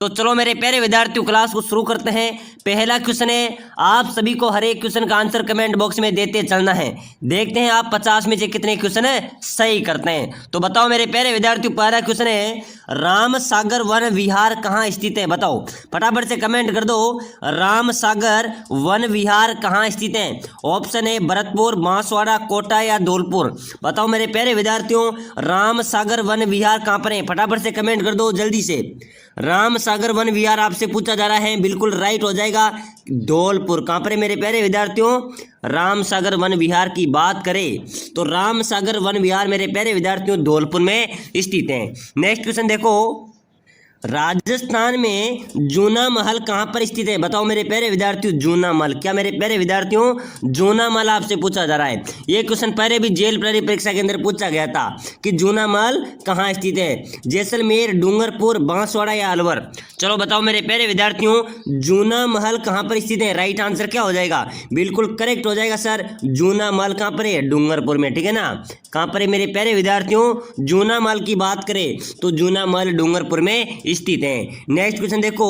तो चलो मेरे प्यारे विद्यार्थियों क्लास को शुरू करते हैं। पहला क्वेश्चन है, आप सभी को हर एक क्वेश्चन का आंसर कमेंट बॉक्स में देते चलना है। देखते हैं आप 50 में से कितने क्वेश्चन सही करते हैं। तो बताओ मेरे प्यारे विद्यार्थियों, पहला क्वेश्चन है, राम सागर वन विहार कहाँ स्थित है? बताओ फटाफट से कमेंट कर दो, राम सागर वन विहार कहाँ स्थित है? ऑप्शन है भरतपुर, बांसवाड़ा, कोटा या धौलपुर। बताओ मेरे प्यारे विद्यार्थियों, राम सागर वन विहार कहाँ पर है? फटाफट से कमेंट कर दो जल्दी से। राम सागर वन विहार आपसे पूछा जा रहा है, बिल्कुल राइट हो जाएगा, धौलपुर। कहाँ पर है मेरे प्यारे विद्यार्थियों? राम सागर वन विहार की बात करें तो राम सागर वन विहार मेरे प्यारे विद्यार्थियों धौलपुर में स्थित है। नेक्स्ट क्वेश्चन देखो, राजस्थान में जूना महल कहाँ पर स्थित है? बताओ मेरे प्यारे विद्यार्थियों, जूना महल। क्या मेरे प्यारे विद्यार्थियों, जूना महल आपसे पूछा जा रहा है। ये क्वेश्चन पहले भी जेल प्रहरी परीक्षा के अंदर पूछा गया था कि जूना महल कहाँ स्थित है, जैसलमेर, डूंगरपुर, बांसवाड़ा या अलवर। चलो बताओ मेरे प्यारे विद्यार्थियों, जूना महल कहाँ पर स्थित है? राइट आंसर क्या हो जाएगा? बिल्कुल करेक्ट हो जाएगा सर, जूना महल कहाँ पर है? डूंगरपुर में, ठीक है ना। कहाँ पर है मेरे प्यारे विद्यार्थियों? जूना महल की बात करें तो जूना महल डूंगरपुर में स्थित है। नेक्स्ट क्वेश्चन देखो,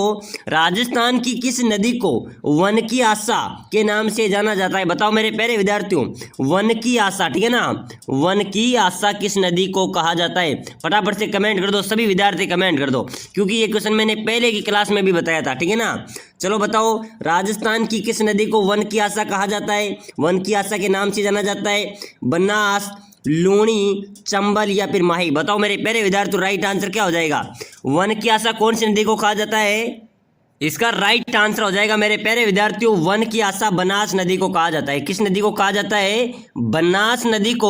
राजस्थान की किस नदी को वन की आशा के नाम से जाना जाता है? बताओ मेरे प्यारे विद्यार्थियों, वन की आशा, ठीक है ना, वन की आशा किस नदी को कहा जाता है? फटाफट से कमेंट कर दो, सभी विद्यार्थी कमेंट कर दो, क्योंकि ये क्वेश्चन मैंने पहले की क्लास में भी बताया था, ठीक है ना। चलो बताओ, राजस्थान की किस नदी को वन की आशा कहा जाता है? वन की आशा के नाम से जाना जाता है, बनास, लूणी, चंबल या फिर माही। बताओ मेरे प्यारे विद्यार्थी, राइट आंसर क्या हो जाएगा? वन की आशा कौन सी नदी को कहा जाता है? इसका राइट आंसर हो जाएगा मेरे प्यारे विद्यार्थियों, वन की आशा बनास नदी को कहा जाता है। किस नदी को कहा जाता है? बनास नदी को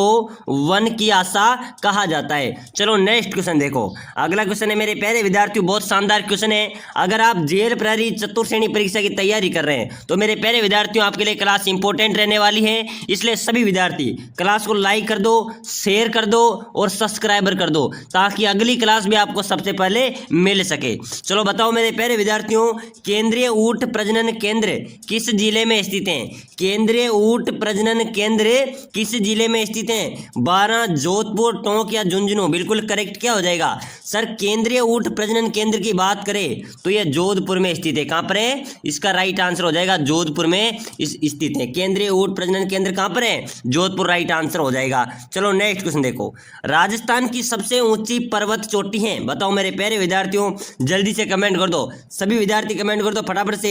वन की आशा कहा जाता है। चलो नेक्स्ट क्वेश्चन देखो, अगला क्वेश्चन है मेरे प्यारे विद्यार्थियों, बहुत शानदार क्वेश्चन है। अगर आप जेल प्रहरी चतुर्थ श्रेणी परीक्षा की तैयारी कर रहे हैं तो मेरे प्यारे विद्यार्थियों आपके लिए क्लास इंपॉर्टेंट रहने वाली है, इसलिए सभी विद्यार्थी क्लास को लाइक कर दो, शेयर कर दो और सब्सक्राइबर कर दो, ताकि अगली क्लास भी आपको सबसे पहले मिल सके। चलो बताओ मेरे प्यारे विद्यार्थियों, केंद्रीय ऊंट प्रजनन केंद्र किस जिले में स्थित है? केंद्रीय ऊंट प्रजनन केंद्र किस जिले में स्थित है? 12, जोधपुर, टोंक या झुंझुनू। बिल्कुल करेक्ट क्या हो जाएगा सर? केंद्रीय ऊंट प्रजनन केंद्र की बात करें तो यह जोधपुर में स्थित है। कहां पर है? इसका राइट आंसर हो जाएगा जोधपुर में स्थित है। केंद्रीय ऊंट प्रजनन केंद्र कहां पर है? जोधपुर, राइट आंसर हो जाएगा। चलो नेक्स्ट क्वेश्चन देखो, राजस्थान की सबसे ऊंची पर्वत चोटी है? बताओ मेरे प्यारे विद्यार्थियों, जल्दी से कमेंट कर दो, सभी विद्यार्थी कमेंट कर दो फटाफट से।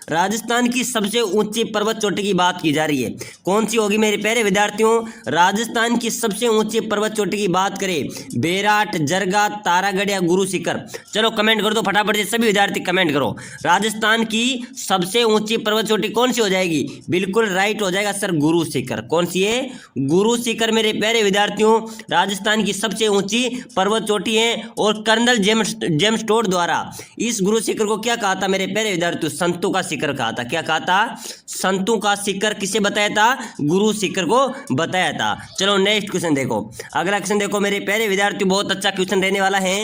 राजस्थान की सबसे ऊंची पर्वत चोटी की बात की जा रही है, कौन सी होगी मेरे प्यारे विद्यार्थियों? राजस्थान की सबसे ऊंची पर्वत चोटी की बात करें, बेराट, जरगा, तारागढ़ या गुरु शिखर। चलो कमेंट कर दो फटाफट से, सभी विद्यार्थी कमेंट करो। राजस्थान की सबसे ऊंची पर्वत चोटी कौन सी हो जाएगी? बिल्कुल राइट हो जाएगा सर, गुरु शिखर। कौन सी है? गुरु शिखर मेरे प्यारे विद्यार्थियों राजस्थान की सबसे ऊंची पर्वत चोटी है। और कर्नल जेम्स टोड द्वारा इस गुरु शिखर को क्या कहा था मेरे प्यारे विद्यार्थियों? संतों का शिखर कहा था। क्या कहा था? संतों का शिखर। किसे बताया था? गुरु शिखर को बताया था। चलो नेक्स्ट क्वेश्चन देखो, अगला क्वेश्चन देखो मेरे प्यारे विद्यार्थियों, बहुत अच्छा क्वेश्चन रहने वाला है।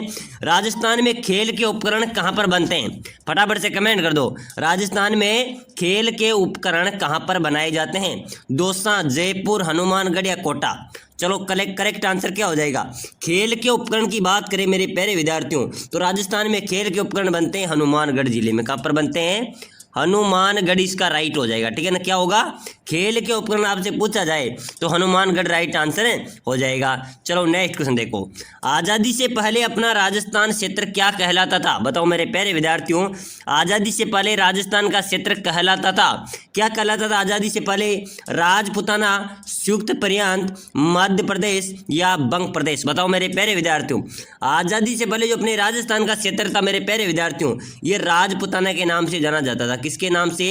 राजस्थान में खेल के उपकरण कहां पर बनते हैं? फटाफट से कमेंट कर दो, राजस्थान में खेल के उपकरण कहां पर बनाए जाते हैं? दौसा, जयपुर, हनुमानगढ़ या कोटा। चलो करेक्ट आंसर क्या हो जाएगा? खेल के उपकरण की बात करें मेरे प्यारे विद्यार्थियों तो राजस्थान में खेल के उपकरण बनते हैं हनुमानगढ़ जिले में। कहां पर बनते हैं? हनुमानगढ़ इसका राइट हो जाएगा, ठीक है ना। क्या होगा? खेल के उपकरण आपसे पूछा जाए तो हनुमानगढ़ राइट आंसर हो जाएगा। चलो नेक्स्ट क्वेश्चन देखो, आज़ादी से पहले अपना राजस्थान क्षेत्र क्या कहलाता था? बताओ मेरे प्यारे विद्यार्थियों, आज़ादी से पहले राजस्थान का क्षेत्र कहलाता था, क्या कहलाता था आज़ादी से पहले? राजपुताना, संयुक्त प्रांत, मध्य प्रदेश या बंग प्रदेश। बताओ मेरे प्यारे विद्यार्थियों, आज़ादी से पहले जो अपने राजस्थान का क्षेत्र था मेरे प्यारे विद्यार्थियों, ये राजपुताना के नाम से जाना जाता था। किसके नाम से?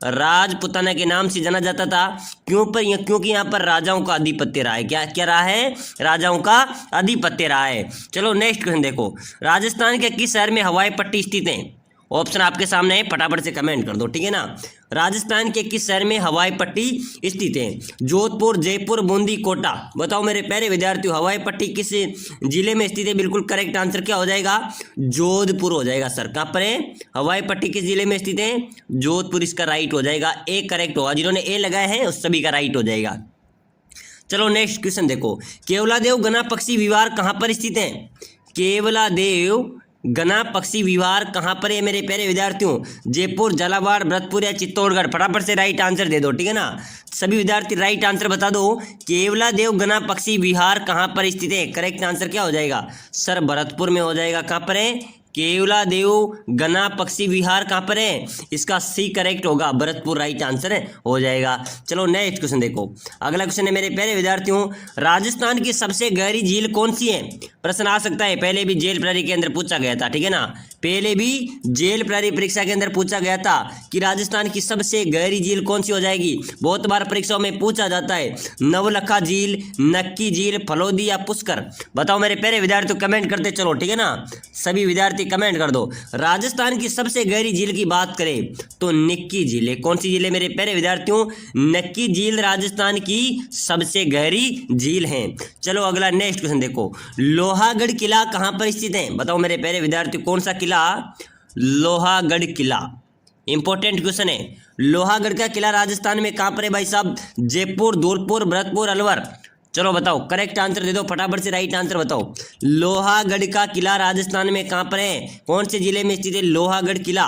राजपुताना के नाम से जाना जाता था। क्योंकि यहाँ पर राजाओं का आधिपत्य रहा है। क्या रहा है? राजाओं का आधिपत्य रहा है। चलो नेक्स्ट क्वेश्चन देखो, राजस्थान के किस शहर में हवाई पट्टी स्थित है? ऑप्शन आपके सामने है, फटाफट से कमेंट कर दो, ठीक है ना। राजस्थान के किस शहर में हवाई पट्टी स्थित है? जोधपुर, जयपुर, बूंदी, कोटा। बताओ मेरे प्यारे विद्यार्थियों, हवाई पट्टी किस जिले में स्थित है? बिल्कुल करेक्ट आंसर क्या हो जाएगा? जोधपुर हो जाएगा सर। कहाँ पर है हवाई पट्टी? किस जिले में स्थित है? जोधपुर, इसका राइट हो जाएगा। ए करेक्ट होगा, जिन्होंने ए लगाए हैं उस सभी का राइट हो जाएगा। चलो नेक्स्ट क्वेश्चन देखो, केवलादेव गना पक्षी विहार कहाँ पर स्थित है? केवलादेव गना पक्षी विहार कहाँ पर है मेरे प्यारे विद्यार्थियों? जयपुर, झालावाड़, भरतपुर या चित्तौड़गढ़? फटाफट से राइट आंसर दे दो, ठीक है ना। सभी विद्यार्थी राइट आंसर बता दो। केवलादेव गना पक्षी विहार कहाँ पर स्थित है? करेक्ट आंसर क्या हो जाएगा सर? भरतपुर में हो जाएगा। कहाँ पर है? केवलादेव गना पक्षी विहार कहाँ पर है? इसका सी करेक्ट होगा, भरतपुर राइट आंसर हो जाएगा। चलो नेक्स्ट क्वेश्चन देखो। अगला क्वेश्चन है मेरे प्यारे विद्यार्थियों, राजस्थान की सबसे गहरी झील कौन सी है? प्रश्न आ सकता है, पहले भी जेल प्रहरी के अंदर पूछा गया था, ठीक है ना। पहले भी जेल प्रहरी परीक्षा के अंदर पूछा गया था कि राजस्थान की सबसे गहरी झील कौन सी हो जाएगी। बहुत बार परीक्षाओं में पूछा जाता है, नवलखा झील, नक्की झील, फलोदी या पुष्कर? बताओ मेरे प्यारे विद्यार्थियों, कमेंट करते चलो, ठीक है ना। सभी विद्यार्थी कमेंट कर दो। राजस्थान की सबसे गहरी झील की बात करें तो नक्की झील है। कौन सी झील है मेरे प्यारे विद्यार्थियों? नक्की झील राजस्थान की सबसे गहरी झील है। चलो अगला नेक्स्ट क्वेश्चन देखो। लोहागढ़ किला कहां पर स्थित है? बताओ मेरे प्यारे विद्यार्थियों, कौन सा किला? लोहागढ़ किला। इंपॉर्टेंट क्वेश्चन है। लोहागढ़ का किला राजस्थान में कहां पर है भाई साहब? जयपुर, धौलपुर, भरतपुर, अलवर? चलो बताओ, करेक्ट आंसर दे दो फटाफट से, राइट आंसर बताओ। लोहागढ़ का किला राजस्थान में कहां पर है? कौन से जिले में स्थित है लोहागढ़ किला?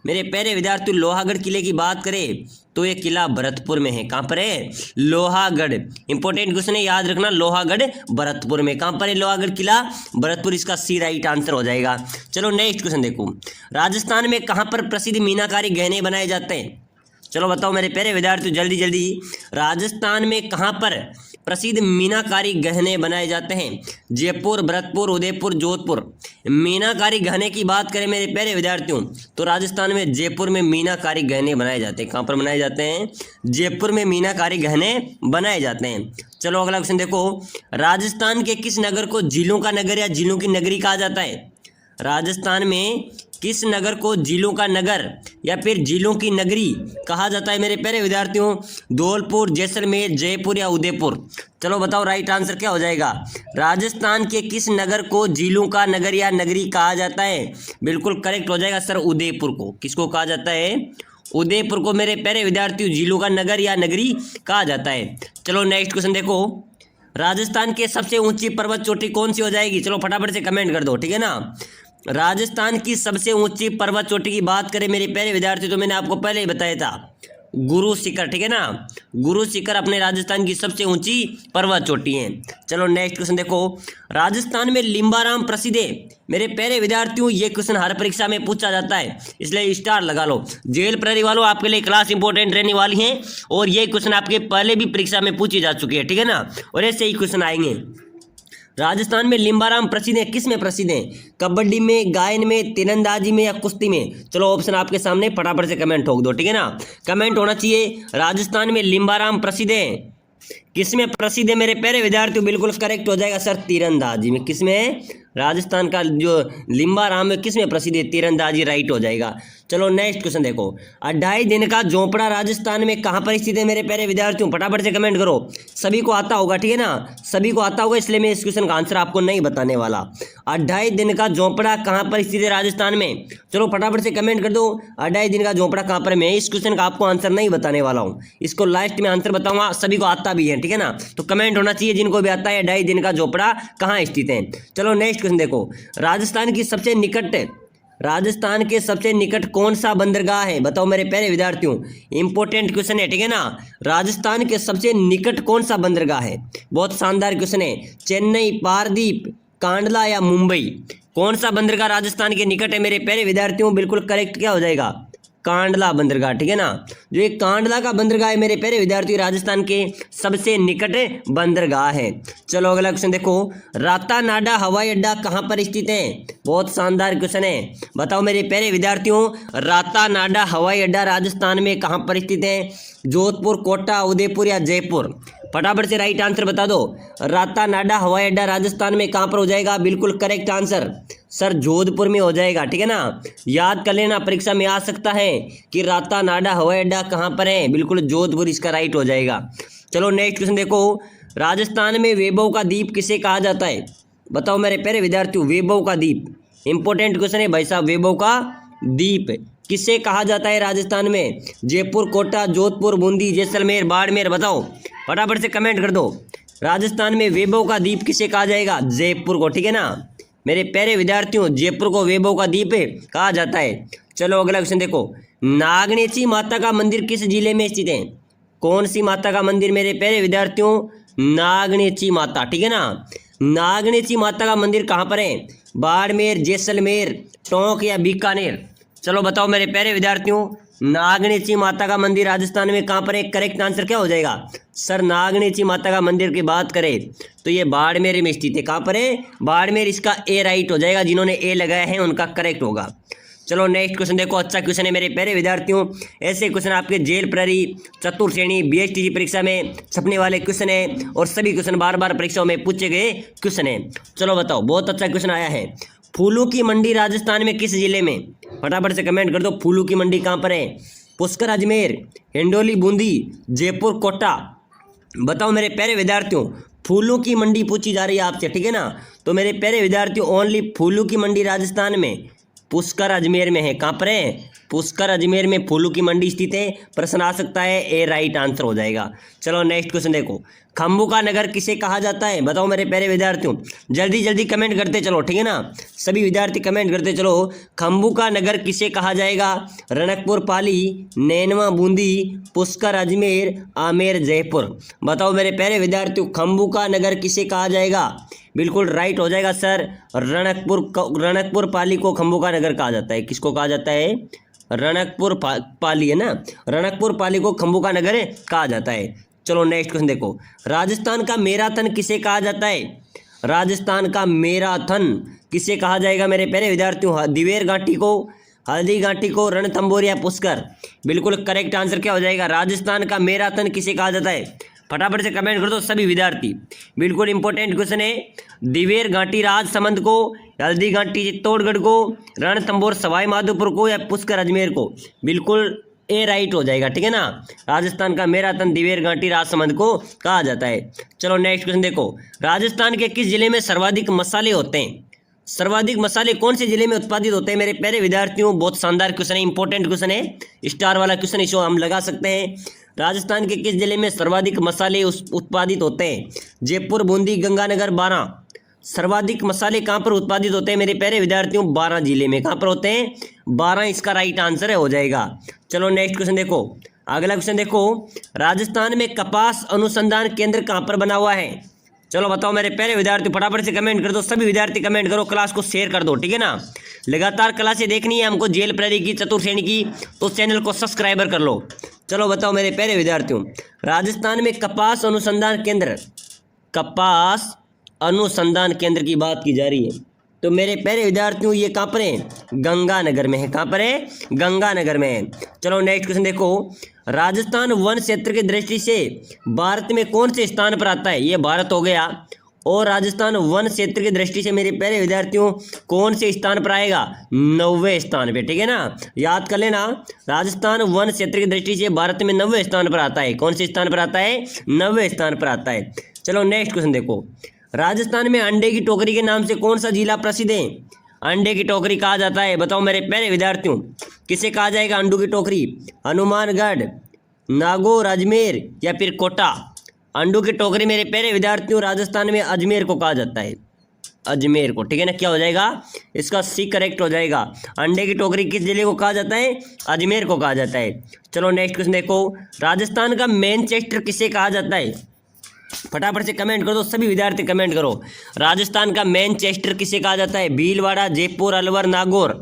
मेरे प्यारे विद्यार्थियों, लोहागढ़ किले की बात करें तो ये किला भरतपुर में है। कहां पर है? लोहागढ़। इंपॉर्टेंट क्वेश्चन है, याद रखना, लोहागढ़ भरतपुर में। कहां पर है लोहागढ़ किला? भरतपुर, इसका सी राइट आंसर हो जाएगा। चलो नेक्स्ट क्वेश्चन देखो। राजस्थान में कहां पर प्रसिद्ध मीनाकारी गहने बनाए जाते हैं? चलो बताओ मेरे प्यारे विद्यार्थियों, जल्दी जल्दी। राजस्थान में कहां पर प्रसिद्ध मीनाकारी गहने बनाए जाते हैं? जयपुर, भरतपुर, उदयपुर, जोधपुर? मीनाकारी गहने की बात करें मेरे प्यारे विद्यार्थियों तो राजस्थान में जयपुर में मीनाकारी गहने बनाए जाते हैं। कहाँ पर बनाए जाते हैं? जयपुर में मीनाकारी गहने बनाए जाते हैं। चलो अगला क्वेश्चन देखो। राजस्थान के किस नगर को झीलों का नगर या झीलों की नगरी कहा जाता है? राजस्थान में किस नगर को झीलों का नगर या फिर झीलों की नगरी कहा जाता है मेरे प्यारे विद्यार्थियों? धौलपुर, जैसलमेर, जयपुर या उदयपुर? चलो बताओ, राइट आंसर क्या हो जाएगा? राजस्थान के किस नगर को झीलों का नगर या नगरी कहा जाता है? बिल्कुल करेक्ट हो जाएगा सर, उदयपुर को। किसको कहा जाता है? उदयपुर को मेरे प्यारे विद्यार्थियों झीलों का नगर या नगरी कहा जाता है। चलो नेक्स्ट क्वेश्चन देखो। राजस्थान के सबसे ऊंची पर्वत चोटी कौन सी हो जाएगी? चलो फटाफट से कमेंट कर दो, ठीक है ना। राजस्थान की सबसे ऊंची पर्वत चोटी की बात करें मेरे प्यारे विद्यार्थी तो मैंने आपको पहले ही बताया था, गुरु शिखर, ठीक है ना। गुरु शिखर अपने राजस्थान की सबसे ऊंची पर्वत चोटी है। चलो नेक्स्ट क्वेश्चन देखो। राजस्थान में लिम्बाराम प्रसिद्ध है मेरे प्यारे विद्यार्थियों, ये क्वेश्चन हर परीक्षा में पूछा जाता है, इसलिए स्टार लगा लो। जेल प्रहरी वालों, आपके लिए क्लास इंपॉर्टेंट रहने वाली है और ये क्वेश्चन आपके पहले भी परीक्षा में पूछी जा चुकी है, ठीक है ना, और ऐसे ही क्वेश्चन आएंगे। राजस्थान में लिम्बाराम प्रसिद्ध है, किस में प्रसिद्ध है? कबड्डी में, गायन में, तीरंदाजी में या कुश्ती में? चलो ऑप्शन आपके सामने, फटाफट से कमेंट ठोक दो, ठीक है ना। कमेंट होना चाहिए। राजस्थान में लिम्बाराम प्रसिद्ध है, किस में प्रसिद्ध है मेरे प्यारे विद्यार्थियों? बिल्कुल करेक्ट हो जाएगा सर, तीरंदाजी में। किस में? राजस्थान का जो लिम्बाराम है किस में प्रसिद्ध है? तीरंदाजी, राइट हो जाएगा। चलो नेक्स्ट क्वेश्चन देखो। 2.5 दिन का झोंपड़ा राजस्थान में कहाँ पर स्थित है मेरे प्यारे विद्यार्थियों? फटाफट से कमेंट करो। सभी को आता होगा, ठीक है ना, सभी को आता होगा, इसलिए मैं इस क्वेश्चन का आंसर आपको नहीं बताने वाला। 2.5 दिन का झोंपड़ा कहाँ पर स्थित है राजस्थान में? चलो फटाफट से कमेंट कर दो, 2.5 दिन का झोंपड़ा कहाँ पर है। मैं इस क्वेश्चन का आपको आंसर नहीं बताने वाला हूँ, इसको लास्ट में आंसर बताऊंगा। सभी को आता भी है, ठीक है ना, तो कमेंट होना चाहिए जिनको भी आता है 2.5 दिन का झोंपड़ा कहाँ स्थित है। चलो नेक्स्ट क्वेश्चन देखो। राजस्थान के सबसे निकट कौन सा बंदरगाह है? बताओ मेरे प्यारे विद्यार्थियों, इंपॉर्टेंट क्वेश्चन है, ठीक है ना। राजस्थान के सबसे निकट कौन सा बंदरगाह है? बहुत शानदार क्वेश्चन है। चेन्नई, पारदीप, कांडला या मुंबई? कौन सा बंदरगाह राजस्थान के निकट है मेरे प्यारे विद्यार्थियों? बिल्कुल करेक्ट क्या हो जाएगा? कांडला बंदरगाह, ठीक है ना। जो ये कांडला का बंदरगाह है मेरे प्यारे विद्यार्थी, राजस्थान के सबसे निकट बंदरगाह है। चलो अगला क्वेश्चन देखो। रातानाडा हवाई अड्डा कहाँ पर स्थित है? बहुत शानदार क्वेश्चन है। बताओ मेरे प्यारे विद्यार्थियों, रातानाडा हवाई अड्डा राजस्थान में कहाँ पर स्थित है? जोधपुर, कोटा, उदयपुर या जयपुर? फटाफट से राइट आंसर बता दो। रातानाडा हवाई अड्डा राजस्थान में कहाँ पर हो जाएगा? बिल्कुल करेक्ट आंसर सर, जोधपुर में हो जाएगा, ठीक है ना। याद कर लेना, परीक्षा में आ सकता है कि रातानाडा हवाई अड्डा कहाँ पर है। बिल्कुल जोधपुर इसका राइट हो जाएगा। चलो नेक्स्ट क्वेश्चन देखो। राजस्थान में वैभव का द्वीप किसे कहा जाता है? बताओ मेरे प्यारे विद्यार्थियों, वैभव का द्वीप, इंपॉर्टेंट क्वेश्चन है भाई साहब। वैभव का द्वीप किसे कहा जाता है राजस्थान में? जयपुर, कोटा, जोधपुर, बूंदी, जैसलमेर, बाड़मेर? बताओ फटाफट से कमेंट कर दो। राजस्थान में वैभव का द्वीप किसे कहा जाएगा? जयपुर को, ठीक है ना। मेरे प्यारे विद्यार्थियों जयपुर को वैभव का द्वीप कहा जाता है। चलो अगला क्वेश्चन देखो, नागणेची माता का मंदिर किस जिले में स्थित है? कौन सी माता का मंदिर मेरे प्यारे विद्यार्थियों? नागणेची माता, ठीक है ना। नागणेची माता का मंदिर कहाँ पर है? बाड़मेर, जैसलमेर, टोंक या बीकानेर? चलो बताओ मेरे प्यारे विद्यार्थियों, नागणेची माता का मंदिर राजस्थान में कहाँ पर है? करेक्ट आंसर क्या हो जाएगा सर? नागणेची माता का मंदिर की बात करें तो ये बाड़मेर में स्थित है। कहाँ पर है? बाड़मेर। इसका ए राइट हो जाएगा, जिन्होंने ए लगाया है उनका करेक्ट होगा। चलो नेक्स्ट क्वेश्चन देखो, अच्छा क्वेश्चन है मेरे प्यारे विद्यार्थियों। ऐसे क्वेश्चन आपके जेल प्रहरी, चतुर्थ श्रेणी, बीएसटीजी परीक्षा में छपने वाले क्वेश्चन है और सभी क्वेश्चन बार बार परीक्षाओं में पूछे गए क्वेश्चन है। चलो बताओ, बहुत अच्छा क्वेश्चन आया है। फूलों की मंडी राजस्थान में किस जिले में? फटाफट से कमेंट कर दो, फूलों की मंडी कहाँ पर है? पुष्कर अजमेर, हिंडोली बूंदी, जयपुर कोटा? बताओ मेरे प्यारे विद्यार्थियों, फूलों की मंडी पूछी जा रही है आपसे, ठीक है ना। तो मेरे प्यारे विद्यार्थियों ओनली फूलों की मंडी राजस्थान में पुष्कर अजमेर में है। कहाँ पर है? पुष्कर अजमेर में फूलों की मंडी स्थित है। प्रश्न आ सकता है, ए राइट आंसर हो जाएगा। चलो नेक्स्ट क्वेश्चन देखो, खम्बू का नगर किसे कहा जाता है? बताओ मेरे प्यारे विद्यार्थियों, जल्दी जल्दी कमेंट करते चलो, ठीक है ना। सभी विद्यार्थी कमेंट करते चलो, खम्बू का नगर किसे कहा जाएगा? रणकपुर पाली, नैनवा बूंदी, पुष्कर अजमेर, आमेर जयपुर? बताओ मेरे प्यारे विद्यार्थियों, खम्बू का नगर किसे कहा जाएगा? बिल्कुल राइट हो जाएगा सर, रणकपुर पाली को खम्बू का नगर कहा जाता है। किसको कहा जाता है? रणकपुर पाली है ना, रणकपुर पाली को खम्बू का नगर कहा जाता है। चलो नेक्स्ट क्वेश्चन देखो, राजस्थान का मैराथन किसे कहा जाता है? राजस्थान का मैराथन किसे कहा जाएगा मेरे प्यारे विद्यार्थियों? दिवेर घाटी को, हल्दी घाटी को, रणथंभौर या पुष्कर? बिल्कुल करेक्ट आंसर क्या हो जाएगा? राजस्थान का मैराथन किसे कहा जाता है? फटाफट से कमेंट कर दो सभी विद्यार्थी। बिल्कुल इंपॉर्टेंट क्वेश्चन है। दिवेर घाटी राजसमंद को, हल्दी घाटी चित्तौड़गढ़ को, रणथंभौर सवाई माधोपुर को या पुष्कर अजमेर को? बिल्कुल ए राइट हो जाएगा, ठीक है ना। राजस्थान का मैराथन दिवेर घाटी राजसमंद को कहा जाता है। चलो नेक्स्ट क्वेश्चन देखो, राजस्थान के किस जिले में सर्वाधिक मसाले होते हैं? सर्वाधिक मसाले कौन से जिले में उत्पादित होते हैं मेरे प्यारे विद्यार्थियों? बहुत शानदार क्वेश्चन है, इंपॉर्टेंट क्वेश्चन है, स्टार वाला क्वेश्चन, इसको हम लगा सकते हैं। राजस्थान के किस जिले में सर्वाधिक मसाले उत्पादित होते हैं? जयपुर, बूंदी, गंगानगर, बारां? सर्वाधिक मसाले कहाँ पर उत्पादित होते हैं मेरे प्यारे विद्यार्थियों? 12 जिले में। कहाँ पर होते हैं? 12, इसका राइट आंसर है हो जाएगा। चलो नेक्स्ट क्वेश्चन देखो, अगला क्वेश्चन देखो, राजस्थान में कपास अनुसंधान केंद्र कहाँ पर बना हुआ है? चलो बताओ मेरे प्यारे विद्यार्थी, फटाफट से कमेंट कर दो, सभी विद्यार्थी कमेंट करो, क्लास को शेयर कर दो, ठीक है ना। लगातार क्लासें देखनी है हमको जेल प्रहरी की, चतुर्थ श्रेणी की, तो चैनल को सब्सक्राइबर कर लो। चलो बताओ मेरे प्यारे विद्यार्थियों, राजस्थान में कपास अनुसंधान केंद्र, कपास अनुसंधान केंद्र की बात की जा रही है, तो मेरे प्यारे विद्यार्थियों ये कहाँ पर है? गंगानगर में है। कहाँ पर है? गंगानगर में है। चलो नेक्स्ट क्वेश्चन देखो, राजस्थान वन क्षेत्र की दृष्टि से भारत में कौन से स्थान पर आता है? ये भारत हो गया, और राजस्थान वन क्षेत्र की दृष्टि से मेरे प्यारे विद्यार्थियों कौन से स्थान पर आएगा? 9वें स्थान पे, ठीक है ना, याद कर लेना। राजस्थान वन क्षेत्र की दृष्टि से भारत में 9वें स्थान पर आता है। कौन से स्थान पर आता है? 9वें स्थान पर आता है। चलो नेक्स्ट क्वेश्चन देखो, राजस्थान में अंडे की टोकरी के नाम से कौन सा जिला प्रसिद्ध है? अंडे की टोकरी कहा जाता है, बताओ मेरे प्यारे विद्यार्थियों, किसे कहा जाएगा अंडों की टोकरी? हनुमानगढ़, नागौर, अजमेर या फिर कोटा? अंडों की टोकरी मेरे प्यारे विद्यार्थियों राजस्थान में अजमेर को कहा जाता है, अजमेर को, ठीक है ना। क्या हो जाएगा? इसका सी करेक्ट हो जाएगा। अंडे की टोकरी किस जिले को कहा जाता है? अजमेर को कहा जाता है। चलो नेक्स्ट क्वेश्चन देखो, राजस्थान का मैनचेस्टर किसे कहा जाता है? फटाफट से कमेंट कर दो, सभी विद्यार्थी कमेंट करो। राजस्थान का मैनचेस्टर किसे कहा जाता है? भीलवाड़ा, जयपुर, अलवर, नागौर?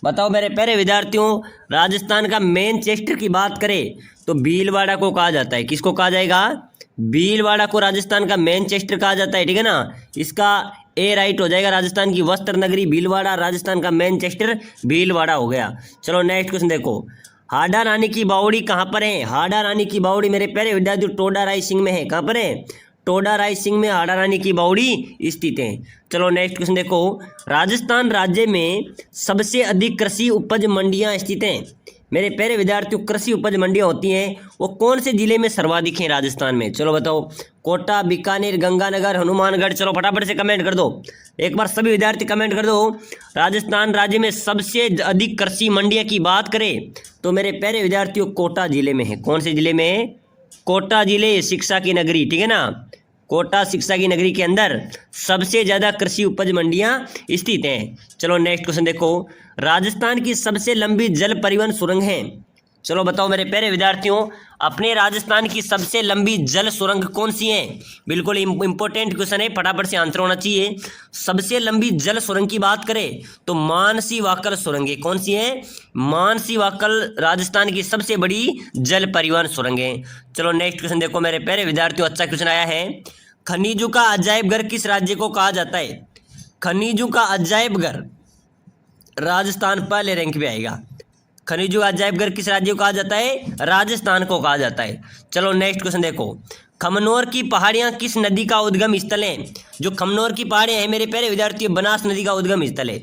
बताओ मेरे प्यारे विद्यार्थियों, राजस्थान का मैनचेस्टर की बात करें तो भीलवाड़ा को कहा जाता है। किसको कहा जाएगा? भीलवाड़ा को राजस्थान का मैनचेस्टर कहा जाता है, ठीक है ना। इसका ए राइट हो जाएगा। राजस्थान की वस्त्र नगरी भीलवाड़ा, राजस्थान का मैनचेस्टर भीलवाड़ा हो गया। चलो नेक्स्ट क्वेश्चन देखो, हाड़ा रानी की बावड़ी कहाँ पर है? हाड़ा रानी की बावड़ी मेरे प्यारे विद्यार्थियों टोडा राय सिंह में है। कहाँ पर है? टोडा राय सिंह में हाड़ा रानी की बावड़ी स्थित है। चलो नेक्स्ट क्वेश्चन देखो, राजस्थान राज्य में सबसे अधिक कृषि उपज मंडियां स्थित हैं। मेरे प्यारे विद्यार्थियों, कृषि उपज मंडियां होती हैं वो कौन से जिले में सर्वाधिक हैं राजस्थान में? चलो बताओ, कोटा, बीकानेर, गंगानगर, हनुमानगढ़? चलो फटाफट से कमेंट कर दो, एक बार सभी विद्यार्थी कमेंट कर दो। राजस्थान राज्य में सबसे अधिक कृषि मंडियां की बात करें तो मेरे प्यारे विद्यार्थियों कोटा जिले में है। कौन से जिले में है? कोटा जिले, शिक्षा की नगरी, ठीक है ना। कोटा शिक्षा की नगरी के अंदर सबसे ज्यादा कृषि उपज मंडियां स्थित हैं। चलो नेक्स्ट क्वेश्चन देखो, राजस्थान की सबसे लंबी जल परिवहन सुरंग है। चलो बताओ मेरे प्यारे विद्यार्थियों, अपने राजस्थान की सबसे लंबी जल सुरंग कौन सी है? बिल्कुल इंपॉर्टेंट क्वेश्चन है, फटाफट से आंसर होना चाहिए। सबसे लंबी जल सुरंग की बात करें तो मानसी वाकल सुरंग है। कौन सी है? मानसी वाकल राजस्थान की सबसे बड़ी जल परिवहन सुरंग है। चलो नेक्स्ट क्वेश्चन देखो मेरे प्यारे विद्यार्थियों, अच्छा क्वेश्चन आया है। खनिजों का अजायब घर किस राज्य को कहा जाता है? खनिजों का अजायब घर राजस्थान पहले रैंक पे आएगा। खनिजों का अजायब घर किस राज्य को कहा जाता है? राजस्थान को कहा जाता है। चलो नेक्स्ट क्वेश्चन देखो, खमनोर की पहाड़ियां किस नदी का उद्गम स्थल है? जो खमनोर की पहाड़ियां हैं मेरे प्यारे विद्यार्थियों, बनास नदी का उद्गम स्थल है।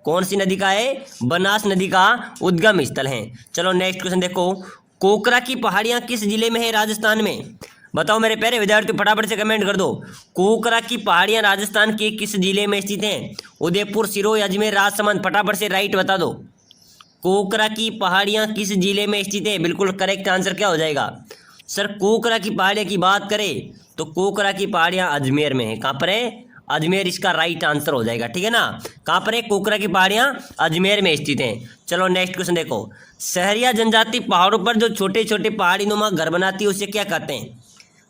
कौन सी नदी का है? बनास नदी का उद्गम स्थल है। चलो नेक्स्ट क्वेश्चन देखो, कोकरा की पहाड़ियां किस जिले में है राजस्थान में? बताओ मेरे प्यारे विद्यार्थियों, फटाफट से कमेंट कर दो। कोकरा की पहाड़ियां राजस्थान के किस जिले में स्थित हैं? उदयपुर, सिरोही, अजमेर, राजसमंद? फटाफट से राइट बता दो। कोकरा की पहाड़ियां किस जिले में स्थित है? बिल्कुल करेक्ट आंसर क्या हो जाएगा? सर कोकरा की पहाड़ियां की बात करें तो कोकरा की पहाड़ियां अजमेर में है। कहाँ पर है? अजमेर इसका राइट आंसर हो जाएगा, ठीक है ना। कहाँ पर है? कोकरा की पहाड़ियां अजमेर में स्थित हैं। चलो नेक्स्ट क्वेश्चन देखो, सहरिया जनजाति पहाड़ों पर जो छोटे छोटे पहाड़ी नुमा घर बनाती है उसे क्या कहते हैं?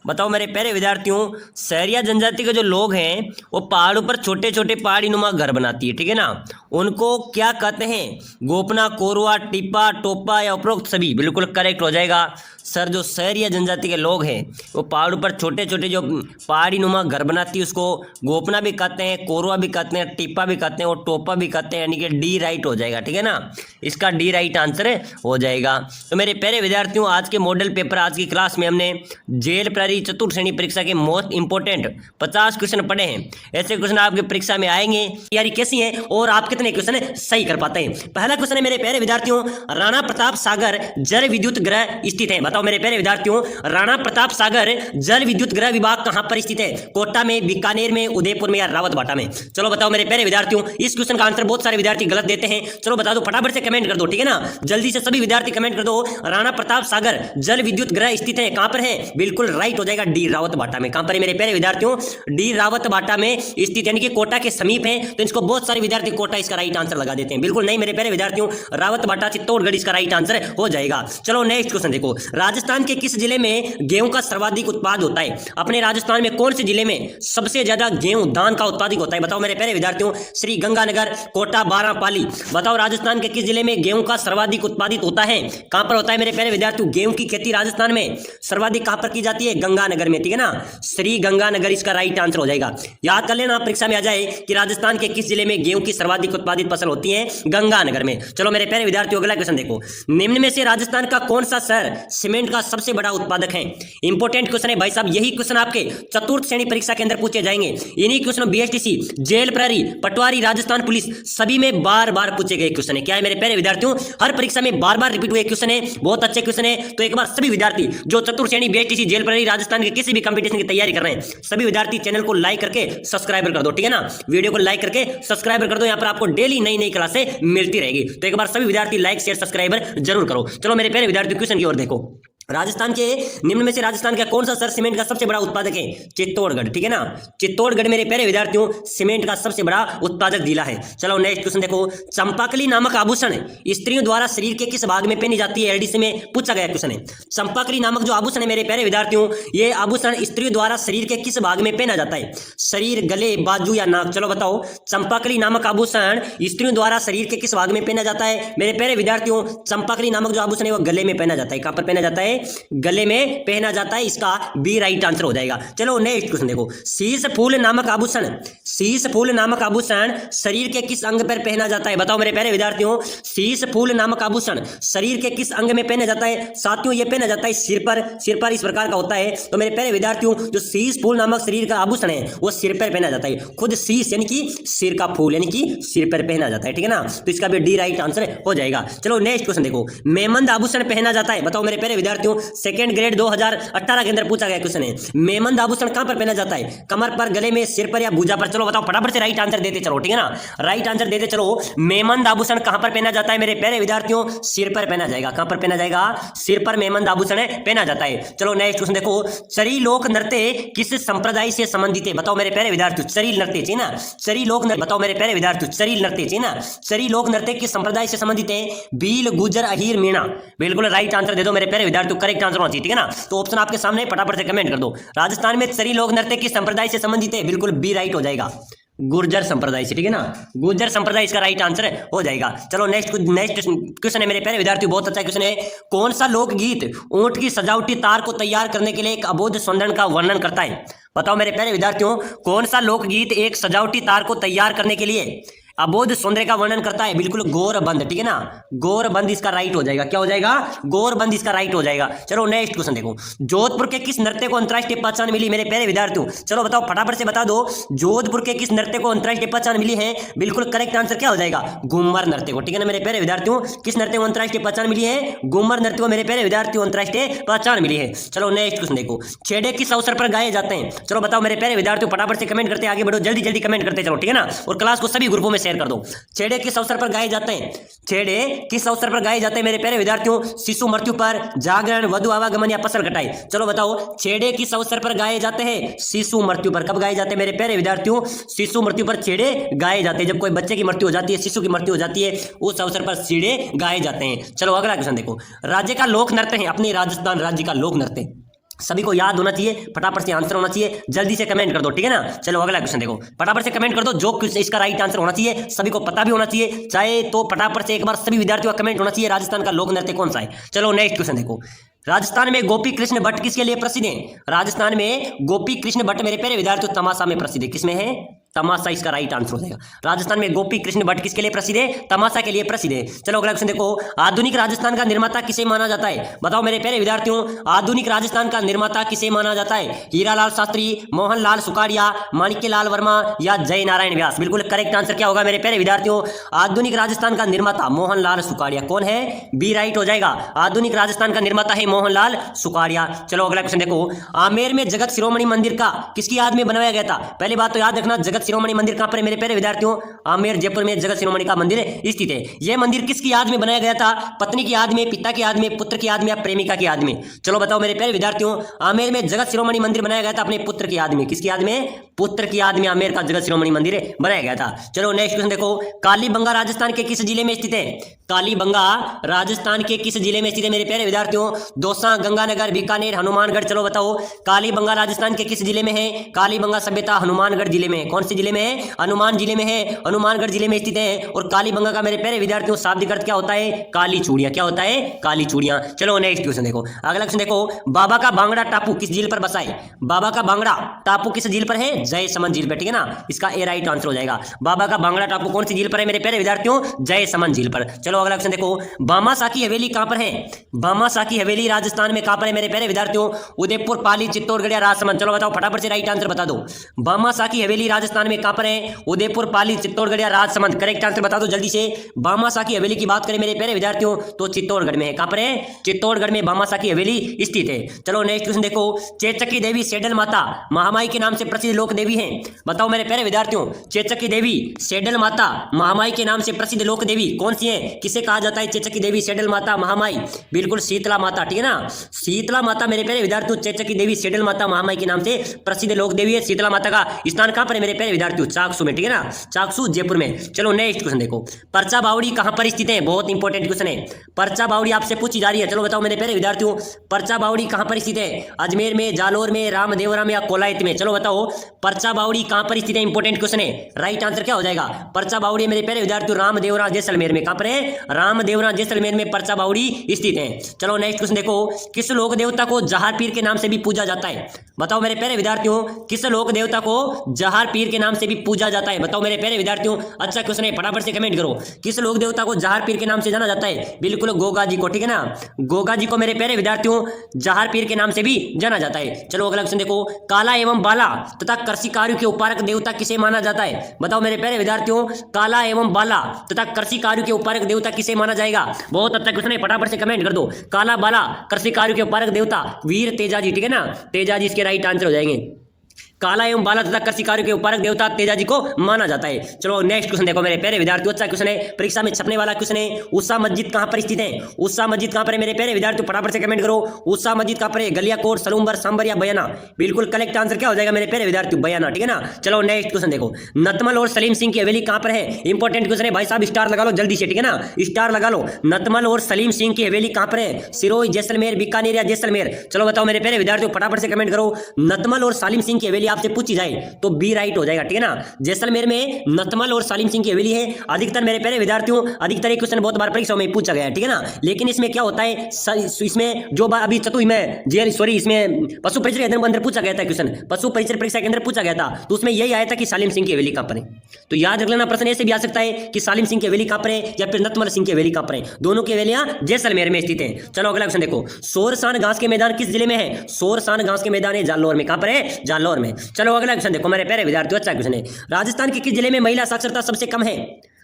बताओ मेरे प्यारे विद्यार्थियों, सहरिया जनजाति के जो लोग हैं वो पहाड़ों पर छोटे छोटे पहाड़ी नुमा घर बनाती है, ठीक है ना। उनको क्या कहते हैं? गोपना, कोरवा, टिप्पा, टोपा या उपरोक्त सभी? बिल्कुल करेक्ट हो जाएगा। सर जो सहरिया जनजाति के लोग हैं वो पहाड़ों पर छोटे छोटे जो पहाड़ी नुमा घर बनाती है उसको गोपना भी कहते हैं, कोरवा भी कहते हैं, टिप्पा भी कहते हैं और टोपा भी कहते हैं, यानी कि डी राइट हो जाएगा, ठीक है ना। इसका डी राइट आंसर हो जाएगा। तो मेरे प्यारे विद्यार्थियों, आज के मॉडल पेपर, आज की क्लास में हमने जेल प्रहरी चतुर्थ श्रेणी परीक्षा के मोस्ट इंपोर्टेंट 50 क्वेश्चन पढ़े हैं। ऐसे क्वेश्चन आपके परीक्षा में आएंगे, तैयारी कैसी है और आप कितने क्वेश्चन सही कर पाते हैं। पहला क्वेश्चन है मेरे प्यारे विद्यार्थियों, राणा प्रताप सागर जल विद्युत गृह स्थित है। बताओ मेरे प्यारे विद्यार्थियों, राणा प्रताप सागर जल विद्युत गृह विभाग कहां पर स्थित है? कोटा में, बीकानेर में, उदयपुर में या रावतबाटा में? चलो बताओ मेरे प्यारे विद्यार्थियों, इस क्वेश्चन का आंसर बहुत सारे विद्यार्थी गलत देते हैं। चलो बता दो, फटाफट से कमेंट कर दो, ठीक है ना। जल्दी से सभी विद्यार्थी कमेंट कर दो, राणा प्रताप सागर जल विद्युत गृह स्थित है कहां पर है? बिल्कुल राइट हो जाएगा, डी रावतबाटा में। कहां पर है मेरे प्यारे विद्यार्थियों? डी रावतबाटा में स्थित, यानी कि कोटा के समीप है। तो इसको बहुत सारे विद्यार्थी कोटा इसका राइट आंसर लगा देते हैं। बिल्कुल नहीं मेरे प्यारे विद्यार्थियों, रावतबाटा चित्तौड़गढ़ इसका राइट आंसर हो जाएगा। चलो नेक्स्ट क्वेश्चन देखो, राजस्थान के किस जिले में गेहूं का सर्वाधिक उत्पाद होता है? अपने राजस्थान में कौन से जिले में सबसे ज्यादा गेहूं धान का उत्पादित होता है? बताओ मेरे प्यारे विद्यार्थियों, श्री गंगानगर, कोटा, बारां, पाली? बताओ राजस्थान के किस जिले में गेहूं का सर्वाधिक उत्पादित होता है? कहां पर होता है मेरे प्यारे विद्यार्थियों? गेहूं की खेती राजस्थान में सर्वाधिक कहां पर की जाती है? गंगानगर में, ठीक है ना। श्री गंगानगर इसका राइट आंसर हो जाएगा। याद कर लेना, परीक्षा में आ जाए कि राजस्थान के किस जिले में गेहूं की सर्वाधिक उत्पादित फसल होती है? गंगानगर में। चलो मेरे प्यारे विद्यार्थियों, अगला क्वेश्चन देखो, निम्न में से राजस्थान का कौन सा शहर सीमेंट का सबसे बड़ा उत्पादक है? इंपोर्टेंट क्वेश्चन है भाई साहब, यही क्वेश्चन आपके चतुर्थ श्रेणी परीक्षा के अंदर पूछे जाएंगे। इन्हीं क्वेश्चन बीएसटीसी, जेल प्रहरी, पटवारी, राजस्थान पुलिस सभी में बार बार पूछे गए क्वेश्चन है। क्या है मेरे प्यारे विद्यार्थियों? हर परीक्षा में बार बार रिपीट हुए क्वेश्चन है, बहुत अच्छे क्वेश्चन है। तो एक बार सभी विद्यार्थी जो चतुर्थ श्रेणी, बीएसटीसी, जेल प्रहरी, राजस्थान के किसी भी कंपटीशन की तैयारी कर रहे हैं, सभी विद्यार्थी चैनल को लाइक करके सब्सक्राइब कर दो, ठीक है ना। वीडियो को लाइक करके सब्सक्राइब कर दो, यहाँ पर आपको डेली नई नई क्लासें मिलती रहेगी। तो एक बार सभी विद्यार्थी लाइक, शेयर, सब्सक्राइबर जरूर करो। चलो मेरे प्यारे विद्यार्थी, क्वेश्चन की ओर देखो, राजस्थान के निम्न में से राजस्थान का कौन सा शहर सीमेंट का सबसे बड़ा उत्पादक है? चित्तौड़गढ़, ठीक है ना। चित्तौड़गढ़ मेरे प्यारे विद्यार्थियों सीमेंट का सबसे बड़ा उत्पादक जिला है। चलो नेक्स्ट क्वेश्चन देखो, चंपाकली नामक आभूषण स्त्रियों द्वारा शरीर के किस भाग में पहनी जाती है? एलडीसी में पूछा गया क्वेश्चन है। चंपाकली नामक जो आभूषण है मेरे प्यारे विद्यार्थियों, ये आभूषण स्त्रियों द्वारा शरीर के किस भाग में पहना जाता है? शरीर, गले, बाजू या नाक? चलो बताओ, चंपाकली नामक आभूषण स्त्रियों द्वारा शरीर के किस भाग में पहना जाता है? मेरे प्यारे विद्यार्थियों, चंपाकली नामक जो आभूषण है वो गले में पहना जाता है। कहां पर पहना जाता है? गले में पहना जाता है। इसका बी राइट आंसर हो जाएगा। चलो नेक्स्ट क्वेश्चन देखो, शीश फूल नामक आभूषण, शीश फूल नामक आभूषण शरीर के किस अंग पर पहना जाता है? बताओ मेरे प्यारे विद्यार्थियों, शीश फूल नामक आभूषण शरीर के किस अंग में पहना जाता है? साथियों ये पहना जाता है सिर पर। सिर पर इस प्रकार का होता है। तो मेरे प्यारे विद्यार्थियों, जो शीश फूल नामक शरीर का आभूषण है वो सिर पर पहना जाता है। खुद शीश यानी कि सिर का फूल, यानी कि सिर पर पहना जाता है, ठीक है ना। तो इसका भी डी राइट आंसर हो जाएगा। चलो नेक्स्ट क्वेश्चन देखो, मेमंद आभूषण पहना जाता है। बताओ मेरे प्यारे विद्यार्थियों, विद्यार्थियों सेकंड ग्रेड 2018 के अंदर पूछा गया क्वेश्चन है। मेमंद आभूषण कहां पर पहना जाता है? कमर पर, गले में, सिर पर या भुजा पर? चलो बताओ फटाफट से राइट आंसर देते चलो, ठीक है ना, राइट आंसर देते चलो। मेमंद आभूषण कहां पर पहना जाता है मेरे प्यारे विद्यार्थियों? सिर पर पहना जाएगा। कहां पर पहना जाएगा? सिर पर मेमंद आभूषण पहना जाता है। चलो नेक्स्ट क्वेश्चन देखो, चरी लोक नृत्य किस संप्रदाय से संबंधित है? बताओ मेरे प्यारे विद्यार्थियों, चरी नृत्य चाहिए ना, चरी लोक नृत्य, बताओ मेरे प्यारे विद्यार्थियों, चरी नृत्य चाहिए ना, चरी लोक नृत्य किस संप्रदाय से संबंधित है? भील, गुजर, अहीर, मीणा। बिल्कुल राइट आंसर दे दो मेरे प्यारे विद्यार्थियों, करेक्ट आंसर होना चाहिए, ठीक है ना। तो ऑप्शन आपके सामने फटाफट से कमेंट कर दो। राजस्थान में चरी लोक नृत्य किस संप्रदाय से संबंधित है? बिल्कुल बी राइट हो जाएगा, गुर्जर संप्रदाय से, ठीक है ना, गुर्जर संप्रदाय इसका राइट आंसर हो जाएगा। चलो नेक्स्ट क्वेश्चन है मेरे प्यारे विद्यार्थियों, बहुत अच्छा क्वेश्चन है। कौन सा लोकगीत ऊंट की सजावटी तार को तैयार करने के लिए एक अबोध सौंदर्य का वर्णन करता है? बताओ मेरे प्यारे विद्यार्थियों, कौन सा लोकगीत एक सजावटी तार को तैयार करने के लिए अबोध सौंदर्य का वर्णन करता है? बिल्कुल गौरबंद, ठीक है ना, गौरबंद इसका राइट हो जाएगा। क्या हो जाएगा? गौरबंद इसका राइट हो जाएगा। चलो नेक्स्ट क्वेश्चन देखो, जोधपुर के किस नृत्य को अंतरराष्ट्रीय पहचान मिली मेरे प्यारे विद्यार्थियों? चलो बताओ फटाफट से बता दो, जोधपुर के किस नृत्य को अंतरराष्ट्रीय पहचान मिली है? बिल्कुल करेक्ट आंसर क्या हो जाएगा? घूमर नृत्य को, ठीक है ना मेरे प्यारे विद्यार्थियों, किस नृत्य को अंतरराष्ट्रीय पहचान मिली है? घूमर नृत्य को मेरे प्यारे विद्यार्थियों अंतरराष्ट्रीय पहचान मिली है। चलो नेक्स्ट क्वेश्चन देखो, छेड़े किस अवसर पर गाए जाते हैं? चलो बताओ मेरे प्यारे विद्यार्थियों, फटाफट से कमेंट करते आगे बढ़ो, जल्दी जल्दी कमेंट करते चलो, ठीक है ना, और क्लास को सभी ग्रुपों में शेयर कर दो। छेड़े किस अवसर पर गाए जाते हैं? छेड़े किस अवसर पर गाए जाते हैं मेरे प्यारे विद्यार्थियों? शिशु मृत्यु पर, जागरण, वधु आवागमन या फसल कटाई? चलो बताओ, छेड़े किस अवसर पर गाए जाते हैं? शिशु मृत्यु पर। कब गाए जाते हैं मेरे प्यारे विद्यार्थियों? शिशु मृत्यु पर छेड़े गाए जाते हैं। जब कोई बच्चे की मृत्यु हो जाती है, शिशु की मृत्यु हो जाती है, उस अवसर पर छेड़े गाए जाते हैं। चलो अगला क्वेश्चन देखो, राज्य का लोक नृत्य है, अपने राजस्थान राज्य का लोक नृत्य सभी को याद होना चाहिए, फटाफट से आंसर होना चाहिए, जल्दी से कमेंट कर दो, ठीक है ना। चलो अगला क्वेश्चन देखो, फटाफट से कमेंट कर दो, जो इसका राइट आंसर होना चाहिए, सभी को पता भी होना चाहिए, चाहे तो फटाफट से एक बार सभी विद्यार्थियों का कमेंट होना चाहिए, राजस्थान का लोक नृत्य कौन सा है। चलो नेक्स्ट क्वेश्चन देखो, राजस्थान में गोपी कृष्ण भट्ट किसके लिए प्रसिद्ध है? राजस्थान में गोपी कृष्ण भट्ट मेरे प्यारे विद्यार्थियों तमाशा में प्रसिद्ध है। किसमें है? तमाशा इसका राइट आंसर हो जाएगा। राजस्थान में गोपी कृष्ण भट्ट किसके लिए प्रसिद्ध है? तमाशा के लिए प्रसिद्ध है। चलो अगला क्वेश्चन देखो, आधुनिक राजस्थान का निर्माता किसे माना जाता है? बताओ मेरे प्यारे विद्यार्थियों, आधुनिक राजस्थान का निर्माता किसे माना जाता है? हीरालाल शास्त्री, मोहनलाल सुखाड़िया, माणिक्यलाल वर्मा या जय नारायण व्यास? बिल्कुल करेक्ट आंसर क्या होगा मेरे प्यारे विद्यार्थियों? आधुनिक राजस्थान का निर्माता मोहनलाल सुखाड़िया। कौन है? बी राइट हो जाएगा, आधुनिक राजस्थान का निर्माता है मोहनलाल सुखाड़िया। चलो अगला क्वेश्चन देखो, आमेर में जगत शिरोमणि मंदिर का किसकी याद में बनाया गया था? पहली बात तो याद रखना, जगत शिरोमणि मंदिर कहां पर है मेरे प्यारे विद्यार्थियों? आमेर जयपुर में जगत शिरोमणि का मंदिर स्थित है। यह मंदिर किसकी याद में बनाया गया था? पत्नी की याद में, पिता की याद में, पुत्र की याद में या प्रेमिका की याद में? चलो बताओ मेरे प्यारे विद्यार्थियों, आमेर में जगत शिरोमणि मंदिर बनाया गया था अपने पुत्र की याद में। किसकी याद में? पुत्र की याद में आमेर का जगत शिरोमणि मंदिर बनाया गया था। चलो नेक्स्ट क्वेश्चन देखो, कालीबंगा राजस्थान के किस जिले में स्थित है? कालीबंगा राजस्थान के किस जिले में स्थित है मेरे प्यारे विद्यार्थियों? दौसा, गंगानगर, बीकानेर, हनुमानगढ़? चलो बताओ, कालीबंगा राजस्थान के किस जिले में है? कालीबंगा सभ्यता हनुमानगढ़ जिले में है। कौन से जिले में है? हनुमान जिले में है, हनुमानगढ़ जिले में स्थित है। और कालीबंगा का मेरे प्यारे विद्यार्थियों शाब्दिक अर्थ क्या होता है? काली चूड़ियां। क्या होता है? काली चूड़ियां। चलो नेक्स्ट क्वेश्चन देखो, अगला क्वेश्चन देखो, बाबा का बांगड़ा टापू किस झील पर बसा है? बाबा का बांगड़ा टापू किस झील पर है? जय समन झील पर, ठीक है ना, इसका ए राइट आंसर हो जाएगा। बाबा का बांगड़ा टापू कौन सी झील पर है मेरे प्यारे विद्यार्थियों? जय समन झील पर। चलो अगला क्वेश्चन देखो, भामाशाह की हवेली कहां पर है? भामाशाह की हवेली राजस्थान में कहां पर है मेरे प्यारे विद्यार्थियों? उदयपुर, पाली, चित्तौड़गढ़ या राजसमंद? चलो बताओ फटाफट से राइट आंसर बता दो। भामाशाह की हवेली राजस्थान में कहां पर है? उदयपुर, पाली, चित्तौड़गढ़ या राजसमंद? करेक्ट आंसर बता दो जल्दी से। भामाशाह की हवेली की बात करें मेरे प्यारे विद्यार्थियों तो चित्तौड़गढ़ में है। कहां पर है? चित्तौड़गढ़ में भामाशाह की हवेली स्थित है। चलो नेक्स्ट क्वेश्चन देखो, चेचक देवी सेडल माता महामाई के नाम से प्रसिद्ध लोक देवी है। बताओ मेरे प्यारे विद्यार्थियों, चेचक देवी सेडल माता महामाई के नाम से प्रसिद्ध लोक देवी कौन सी है? किसे कहा जाता है चेचक देवी सेडल माता महामाई? बिल्कुल शीतला माता, ठीक है ना, शीतला माता मेरे प्यारे विद्यार्थियों चेचक देवी सेडल माता महामाई के नाम से प्रसिद्ध लोक देवी है। शीतला माता का स्थान कहां पर है मेरे प्यारे विद्यार्थियों? चाकसू में, ठीक है ना, चाकसू जयपुर में। चलो नेक्स्ट क्वेश्चन देखो, परचा बावड़ी कहां पर स्थित है? बहुत इंपॉर्टेंट क्वेश्चन है, परचा बावड़ी आपसे पूछी जा रही है। चलो बताओ मेरे प्यारे विद्यार्थियों, परचा बावड़ी कहां पर स्थित है? अजमेर में, जालोर में, रामदेवरा में या कोलायत में? चलो बताओ परचा बावड़ी कहां पर स्थित है? इंपॉर्टेंट क्वेश्चन है, राइट आंसर क्या हो जाएगा? परचा बावड़ी मेरे प्यारे विद्यार्थियों रामदेवरा जैसलमेर में। कहां पर है? रामदेवरा जैसलमेर में परचा बावड़ी स्थित है। चलो नेक्स्ट क्वेश्चन देखो, किस लोक देवता को जहार पीर के नाम से भी पूजा जाता है? बताओ मेरे प्यारे विद्यार्थियों, किस लोक देवता को जहार पीर के के नाम से भी पूजा जाता है? बताओ मेरे प्यारे विद्यार्थियों। अच्छा क्वेश्चन है, फटाफट से कमेंट करो। किस लोक देवता को जहार पीर के नाम से जाना जाता है? बिल्कुल गोगा जी को, ठीक है ना। गोगा जी को मेरे प्यारे विद्यार्थियों जहार पीर के नाम से भी जाना जाता है। चलो अगला क्वेश्चन देखो, काला एवं बाला तथा कृषिकार्यों के उपारक देवता किसे माना जाता है? बताओ मेरे प्यारे विद्यार्थियों, काला एवं बाला तथा कृषिकार्यों के उपारक देवता किसे माना जाएगा? बहुत अच्छा क्वेश्चन है, फटाफट से कमेंट कर दो। काला बाला कृषिकार्यों के उपारक देवता वीर तेजाजी, ठीक है ना। तेजाजी इसके राइट आंसर हो जाएंगे। काला एवं बाला तथा कृषिकार्यों के उपारक देवता तेजाजी को माना जाता है। चलो नेक्स्ट क्वेश्चन देखो मेरे प्यारे विद्यार्थियों, अच्छा क्वेश्चन है, परीक्षा में छपने वाला क्वेश्चन है। उषा मस्जिद कहां पर स्थित है? उषा मस्जिद कहां पर है मेरे प्यारे विद्यार्थियों? फटाफट से कमेंट करो। उषा मस्जिद कहां पर है? गलियाकोट, सलूम्बर, सांबर या बयाना? बिल्कुल करेक्ट आंसर क्या हो जाएगा मेरे प्यारे विद्यार्थियों? बयाना, ठीक है ना। चलो नेक्स्ट क्वेश्चन देखो, नतमल और सलीम सिंह की हवेली कहां पर है? इंपॉर्टेंट क्वेश्चन है भाई साहब, स्टार लगा लो जल्दी से, ठीक है ना। स्टार लगा लो। नतमल और सलीम सिंह की हवेली कहां पर है? सिरोही, जैसलमेर, बीकानेर या जैसलमेर? चलो बताओ मेरे प्यारे विद्यार्थियों, फटाफट से कमेंट करो। नतमल और सलीम सिंह की हवेली आपसे पूछी जाए तो बी राइट हो जाएगा, ठीक है ना। जैसलमेर में नतमल और सलीम सिंह की हवेली है। अधिकतर मेरे प्यारे विद्यार्थियों, अधिकतर एक क्वेश्चन बहुत बार परीक्षाओं में पूछा गया है, ठीक है ना। लेकिन इसमें क्या होता है, इसमें जो अभी चतुर्थ में इसमें पशु परिचय के अंदर पूछा गया था क्वेश्चन, पशु परिचय परीक्षा के अंदर पूछा गया था, तो उसमें यही आया था कि सलीम सिंह की हवेली कहां पर है। तो याद रख लेना, प्रश्न ऐसे भी आ सकता है कि सलीम सिंह की हवेली कहां पर है या फिर नतमल सिंह की हवेली कहां पर है। दोनों की हवेलियां जैसलमेर में स्थित है। चलो अगला क्वेश्चन देखो, शोरसान घास के मैदान किस जिले में है? शोरसान घास के मैदान है जालौर में। कहां पर है? जालौर में। चलो अगला क्वेश्चन देखो मेरे प्यारे विद्यार्थियों, अच्छा क्वेश्चन है, राजस्थान के किस जिले में महिला साक्षरता सबसे कम है?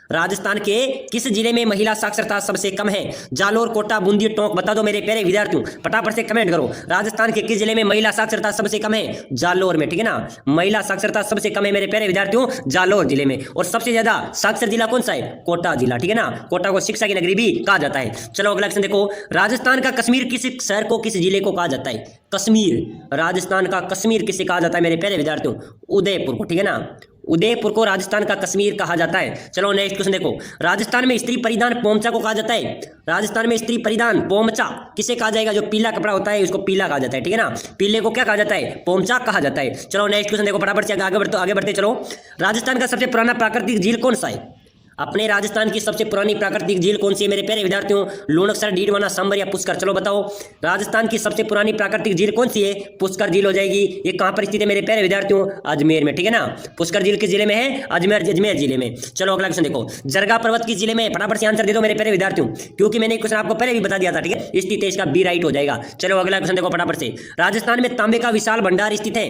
राजस्थान के किस जिले में महिला साक्षरता सबसे कम है? जालोर, कोटा, बूंदी, टोंक? बता दो मेरे प्यारे विद्यार्थियों, फटाफट से कमेंट करो। राजस्थान के किस जिले में महिला साक्षरता सबसे कम है? जालोर में, ठीक है ना। महिला साक्षरता सबसे कम है मेरे प्यारे विद्यार्थियों, जालोर जिले में। और सबसे ज्यादा साक्षर जिला कौन सा है? कोटा जिला, ठीक है ना। कोटा को शिक्षा की नगरी भी कहा जाता है। चलो अगला क्वेश्चन देखो, राजस्थान का कश्मीर किस शहर को, किस जिले को कहा जाता है? कश्मीर, राजस्थान का कश्मीर किसे कहा जाता है मेरे प्यारे विद्यार्थियों? उदयपुर को, ठीक है ना। उदयपुर को राजस्थान का कश्मीर कहा जाता है। चलो नेक्स्ट क्वेश्चन देखो, राजस्थान में स्त्री परिधान पोमचा को कहा जाता है? राजस्थान में स्त्री परिधान पोमचा किसे कहा जाएगा? जो पीला कपड़ा होता है उसको पीला कहा जाता है, ठीक है ना। पीले को क्या कहा जाता है? पोमचा कहा जाता है। चलो नेक्स्ट क्वेश्चन देखो, फटाफट से आगे बढ़ते चलो। राजस्थान का सबसे पुराना प्राकृतिक झील कौन सा है? अपने राजस्थान की सबसे पुरानी प्राकृतिक झील कौन सी है मेरे प्यारे विद्यार्थियों? लूणकसर, डीडवाना, सांबर या पुष्कर? चलो बताओ, राजस्थान की सबसे पुरानी प्राकृतिक झील कौन सी है? पुष्कर झील हो जाएगी। ये कहां पर स्थित है मेरे प्यारे विद्यार्थियों? अजमेर में, ठीक है ना। पुष्कर झील किस जिले में है? अजमेर जिले में। चलो अगला क्वेश्चन देखो, जरगा पर्वत किस जिले में है? फटाफट से आंसर दे दो मेरे प्यारे विद्यार्थियों, क्योंकि मैंने क्वेश्चन आपको पहले भी बता दिया था, ठीक है। स्थित है, इसका बी राइट हो जाएगा। चलो अगला क्वेश्चन देखो फटाफट से, राजस्थान में तांबे का विशाल भंडार स्थित है।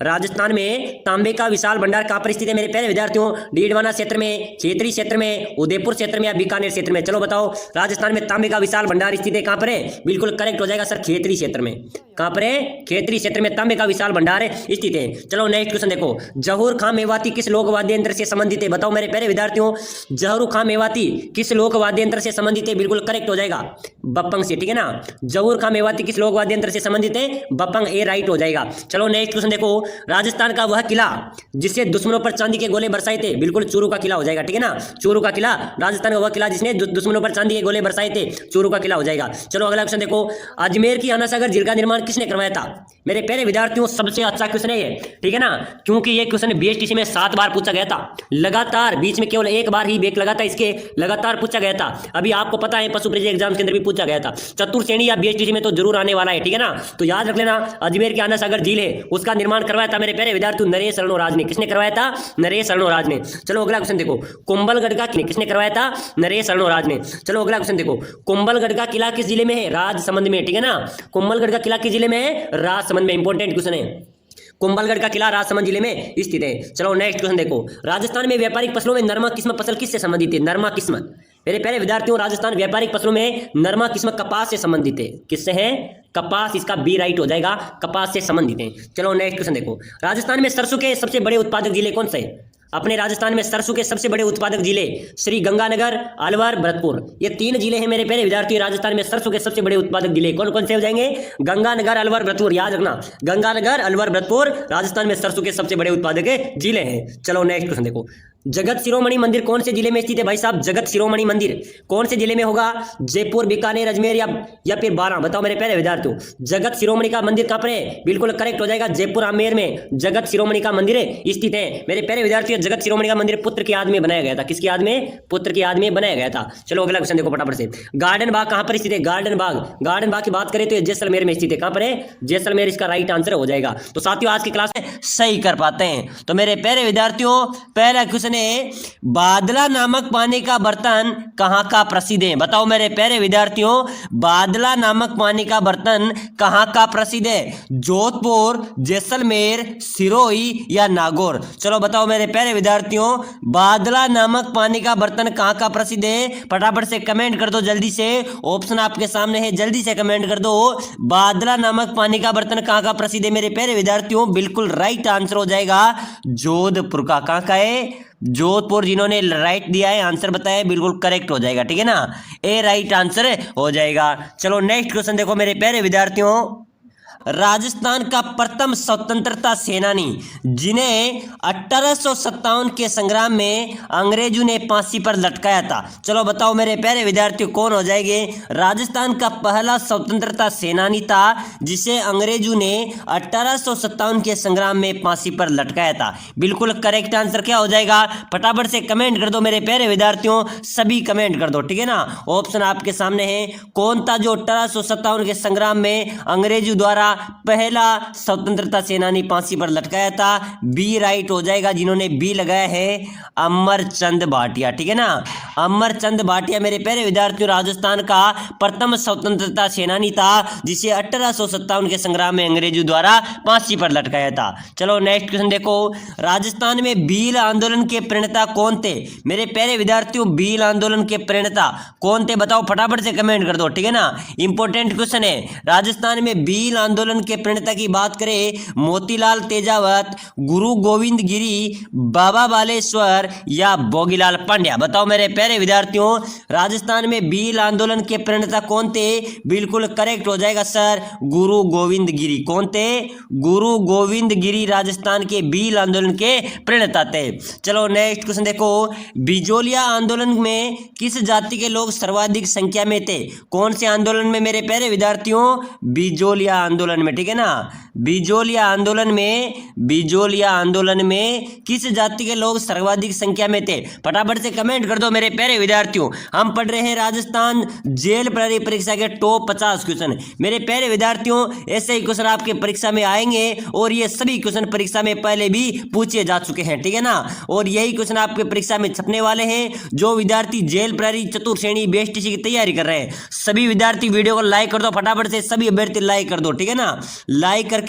राजस्थान में तांबे का विशाल भंडार कहां पर स्थित है मेरे प्यारे विद्यार्थियों? डीडवाना क्षेत्र में, क्षेत्रीय क्षेत्र में, उदयपुर क्षेत्र में या बीकानेर क्षेत्र में? चलो बताओ, राजस्थान में तांबे का विशाल भंडार स्थित है कहां पर है? बिल्कुल करेक्ट हो जाएगा सर, क्षेत्रीय क्षेत्र में। कहां पर है? क्षेत्रीय क्षेत्र में तांबे का विशाल भंडार स्थित है। चलो नेक्स्ट क्वेश्चन देखो, जहूर खां मेवाती किस लोक वाद्य यंत्र से संबंधित है? बताओ मेरे प्यारे विद्यार्थियों, जहूर खां मेवाती किस लोक वाद्य यंत्र से संबंधित है? बिल्कुल करेक्ट हो जाएगा, बप्पंग से, ठीक है ना। जहूर खां मेवाती किस लोक वाद्य यंत्र से संबंधित है? बप्पंग, ए राइट हो जाएगा। चलो नेक्स्ट क्वेश्चन देखो, राजस्थान का वह किला जिससे दुश्मनों पर चांदी के गोले बरसाए थे? बिल्कुल चूरू का किला हो जाएगा, ठीक है ना। चूरू का किला, राजस्थान का वह किला जिसने दुश्मनों पर चांदी के गोले बरसाए थे, चूरू का किला हो जाएगा। चलो अगला क्वेश्चन देखो, अजमेर की आना सागर झील का निर्माण किसने करवाया था? मेरे प्यारे विद्यार्थियों, सबसे अच्छा क्वेश्चन है ये, ठीक है ना, क्योंकि ये क्वेश्चन बीएसटीसी में 7 बार पूछा गया था लगातार, बीच में केवल एक बार ही ब्रेक लगा था, इसके लगातार पूछा गया था। अभी आपको पता है पशु परिचय एग्जाम के अंदर भी पूछा गया था, चतुर्थ श्रेणी या बीएसटीसी में तो जरूर आने वाला है, ठीक है ना। तो याद रख लेना, अजमेर की आना सागर झील है, उसका निर्माण करवाया था मेरे प्यारे विद्यार्थियों नरेश अर्णोराज ने। किसने करवाया था? नरेश अर्णोराज ने। चलो अगला क्वेश्चन देखो, कुंभलगढ़ का किसने करवाया था? नरेश अर्णोराज ने। चलो अगला क्वेश्चन देखो, कुंभलगढ़ का किला किस जिले में है? राजसमंद में, ठीक है ना। कुंभलगढ़ का किला किस जिले में है? राजसमंद में। इंपॉर्टेंट क्वेश्चन है, कुंभलगढ़ का किला राजसमंद जिले में स्थित है। चलो नेक्स्ट क्वेश्चन देखो, राजस्थान में व्यापारिक फसलों में नरमा किस्म फसल किससे संबंधित है? नरमा किस्म, मेरे प्यारे विद्यार्थियों, राजस्थान व्यापारिक फसलों में नरमा किस्म कपास से संबंधित है। किससे है? कपास, इसका बी राइट हो जाएगा, कपास से संबंधित है। चलो नेक्स्ट क्वेश्चन देखो, राजस्थान में सरसों के सबसे बड़े उत्पादक जिले कौन से हैं? अपने राजस्थान में सरसों के सबसे बड़े उत्पादक जिले श्री गंगानगर, अलवर, भरतपुर, ये 3 जिले हैं मेरे प्यारे विद्यार्थियों। राजस्थान में सरसों के सबसे बड़े उत्पादक जिले कौन कौन से हो जाएंगे? गंगानगर, अलवर, भरतपुर, याद रखना, गंगानगर, अलवर, भरतपुर राजस्थान में सरसों के सबसे बड़े उत्पादक जिले हैं। चलो नेक्स्ट क्वेश्चन देखो, जगत शिरोमणि मंदिर कौन से जिले में स्थित है भाई साहब? जगत शिरोमणि मंदिर कौन से जिले में होगा? जयपुर, बीकानेर, अजमेर या फिर बारां? बताओ मेरे प्यारे विद्यार्थियों, जगत शिरोमणि का मंदिर कहां पर है? बिल्कुल करेक्ट हो जाएगा, जयपुर आमेर में जगत शिरोमणि का मंदिर स्थित है। मेरे प्यारे विद्यार्थियों, जगत शिरोमणि का मंदिर पुत्र की याद में बनाया गया था। किसकी याद में? पुत्र की याद में बनाया गया था। चलो अगला क्वेश्चन देखो फटाफट से। गार्डन बाग कहां पर स्थित है? गार्डन बाग की बात करें तो जैसलमेर में स्थित है। कहां पर है? जैसलमेर इसका राइट आंसर हो जाएगा। तो साथियों आज की क्लास में सही कर पाते हैं। तो मेरे प्यारे विद्यार्थियों, पहला क्वेश्चन है, बादला नामक पानी का बर्तन कहां का प्रसिद्ध है? बताओ मेरे प्यारे विद्यार्थियों, बादला नामक पानी का बर्तन कहां का प्रसिद्ध है? जोधपुर, जैसलमेर, सिरोही या नागौर? चलो बताओ मेरे प्यारे विद्यार्थियों, बादला नामक पानी का बर्तन कहां का प्रसिद्ध है? फटाफट से कमेंट कर दो जल्दी से, ऑप्शन आपके सामने है, जल्दी से कमेंट कर दो। बादला नामक पानी का बर्तन कहां का प्रसिद्ध है मेरे प्यारे विद्यार्थियों? बिल्कुल राइट आंसर हो जाएगा जोधपुर का। कहां का है? जोधपुर। जिन्होंने राइट दिया है, आंसर बताया, बिल्कुल करेक्ट हो जाएगा। ठीक है ना, ए राइट आंसर हो जाएगा। चलो नेक्स्ट क्वेश्चन देखो मेरे प्यारे विद्यार्थियों, राजस्थान का प्रथम स्वतंत्रता सेनानी जिन्हें 1857 के संग्राम में अंग्रेजों ने फांसी पर लटकाया था, चलो बताओ मेरे प्यारे विद्यार्थियों कौन हो जाएंगे? राजस्थान का पहला स्वतंत्रता सेनानी था जिसे अंग्रेजों ने 1857 के संग्राम में फांसी पर लटकाया था। बिल्कुल करेक्ट आंसर क्या हो जाएगा? फटाफट से कमेंट कर दो मेरे प्यारे विद्यार्थियों, सभी कमेंट कर दो। ठीक है ना, ऑप्शन आपके सामने है। कौन था जो 1857 के संग्राम में अंग्रेजों द्वारा पहला स्वतंत्रता सेनानी फांसी पर लटकाया था? बी राइट हो जाएगा। जिन्होंने बी लगाया है अमरचंद भाटिया। ठीक है ना, अमरचंद भाटिया मेरे प्यारे विद्यार्थियों राजस्थान का प्रथम स्वतंत्रता सेनानी था जिसे 1857 के संग्राम में अंग्रेजों द्वारा फांसी पर लटकाया था। चलो नेक्स्ट क्वेश्चन देखो, राजस्थान में भील आंदोलन के प्रणेता कौन थे? मेरे प्यारे विद्यार्थियों, भील आंदोलन के प्रणेता कौन थे बताओ, फटाफट से कमेंट कर दो। ठीक है ना, इंपॉर्टेंट क्वेश्चन है। राजस्थान में भील आंदोलन के प्रणेता की बात करें, मोतीलाल तेजावत, गुरु गोविंद गिरी, बाबा बालेश्वर या भोगीलाल पांड्या? बताओ मेरे प्यारे विद्यार्थियों, राजस्थान में भील आंदोलन के प्रणेता कौन थे? बिल्कुल करेक्ट हो जाएगा सर, गुरु गोविंद गिरी। कौन थे? गुरु गोविंद गिरी राजस्थान के भील आंदोलन के प्रणेता थे। चलो नेक्स्ट क्वेश्चन देखो, बिजोलिया आंदोलन में किस जाति के लोग सर्वाधिक संख्या में थे? कौन से आंदोलन में मेरे प्यारे विद्यार्थियों? बिजोलिया आंदोलन में। ठीक है ना, बिजोलिया आंदोलन में किस जाति के लोग सर्वाधिक संख्या में थे? फटाफट से कमेंट कर दो मेरे प्यारे विद्यार्थियों। हम पढ़ रहे हैं राजस्थान जेल प्रहरी परीक्षा के टॉप 50 क्वेश्चन। मेरे प्यारे विद्यार्थियों, ऐसे ही क्वेश्चन आपके परीक्षा में आएंगे और ये सभी क्वेश्चन परीक्षा में पहले भी पूछे जा चुके हैं। ठीक है ना, और यही क्वेश्चन आपके परीक्षा में छपने वाले हैं। जो विद्यार्थी जेल प्रहरी चतुर्थ श्रेणी BSTC की तैयारी कर रहे हैं, सभी विद्यार्थी वीडियो को लाइक कर दो, फटाफट से सभी अभ्यर्थी लाइक कर दो। ठीक है ना, लाइक करके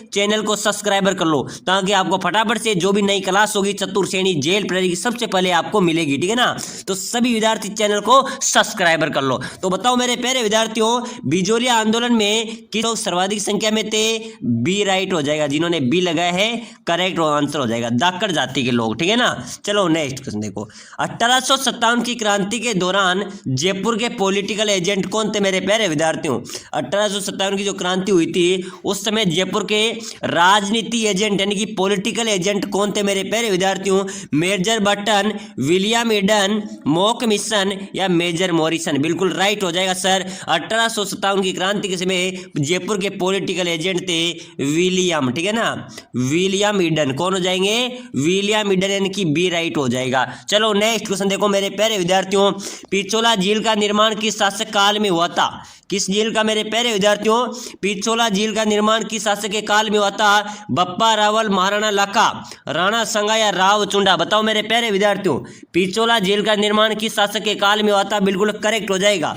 चैनल को सब्सक्राइबर कर लो ताकि आपको फटाफट से जो भी नई क्लास होगी चतुर्थ श्रेणी जेल प्रहरी की सबसे पहले आपको मिलेगी। ठीक है ना, तो सभी विद्यार्थी चैनल को सब्सक्राइबर कर लो। तो बताओ मेरे प्यारे विद्यार्थियों, बिजोलिया आंदोलन में किस लोग सर्वाधिक संख्या में थे? बी राइट हो जाएगा। जिन्होंने बी लगाया है करेक्ट आंसर हो जाएगा, दाकड़ जाति के लोग। ठीक है ना, चलो नेक्स्ट क्वेश्चन देखो, 1857 की क्रांति के दौरान जयपुर के पॉलिटिकल एजेंट कौन थे मेरे प्यारे विद्यार्थियों? 1857 की जो क्रांति हुई थी उस समय जयपुर के राजनीति एजेंट यानी कि पॉलिटिकल एजेंट कौन थे मेरे प्यारे विद्यार्थियों? मेजर बटन, विलियम ईडन, मॉक मिशन या मेजर मॉरिसन? बिल्कुल राइट हो जाएगा सर, 1857 की क्रांति के समय जयपुर के पॉलिटिकल एजेंट थे विलियम। ठीक है ना, विलियम ईडन। कौन हो जाएंगे? विलियम ईडन, यानी कि बी राइट हो जाएगा। चलो नेक्स्ट क्वेश्चन देखो मेरे प्यारे विद्यार्थियों, पिछोला झील का निर्माण किस शासक काल में हुआ था? किस झील का मेरे प्यारे विद्यार्थियों? पिछोला झील का निर्माण किस शासक के काल में हुआ था? बप्पा रावल, महाराणा लाका, राणा संगा या राव चुंडा? बताओ मेरे प्यारे विद्यार्थियों, पिछोला झील का निर्माण किस शासक के काल में हुआ था? बिल्कुल करेक्ट हो जाएगा,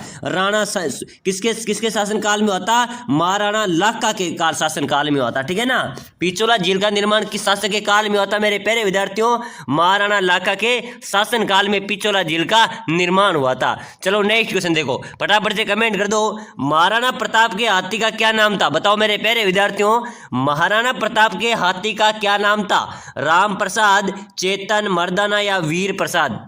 किसके शासन काल में हुआ था? महाराणा लाका के शासन काल में हुआ था। ठीक है ना, पिछोला झील का निर्माण किस शासक के काल में हुआ था मेरे प्यारे विद्यार्थियों? महाराणा लाका के शासन काल में पिछोला झील का निर्माण हुआ था। चलो नेक्स्ट क्वेश्चन देखो, फटाफट से कमेंट कर दो, महाराणा प्रताप के हाथी का क्या नाम था? बताओ मेरे प्यारे विद्यार्थियों, महाराणा प्रताप के हाथी का क्या नाम था? राम प्रसाद, चेतन, मर्दाना या वीर प्रसाद?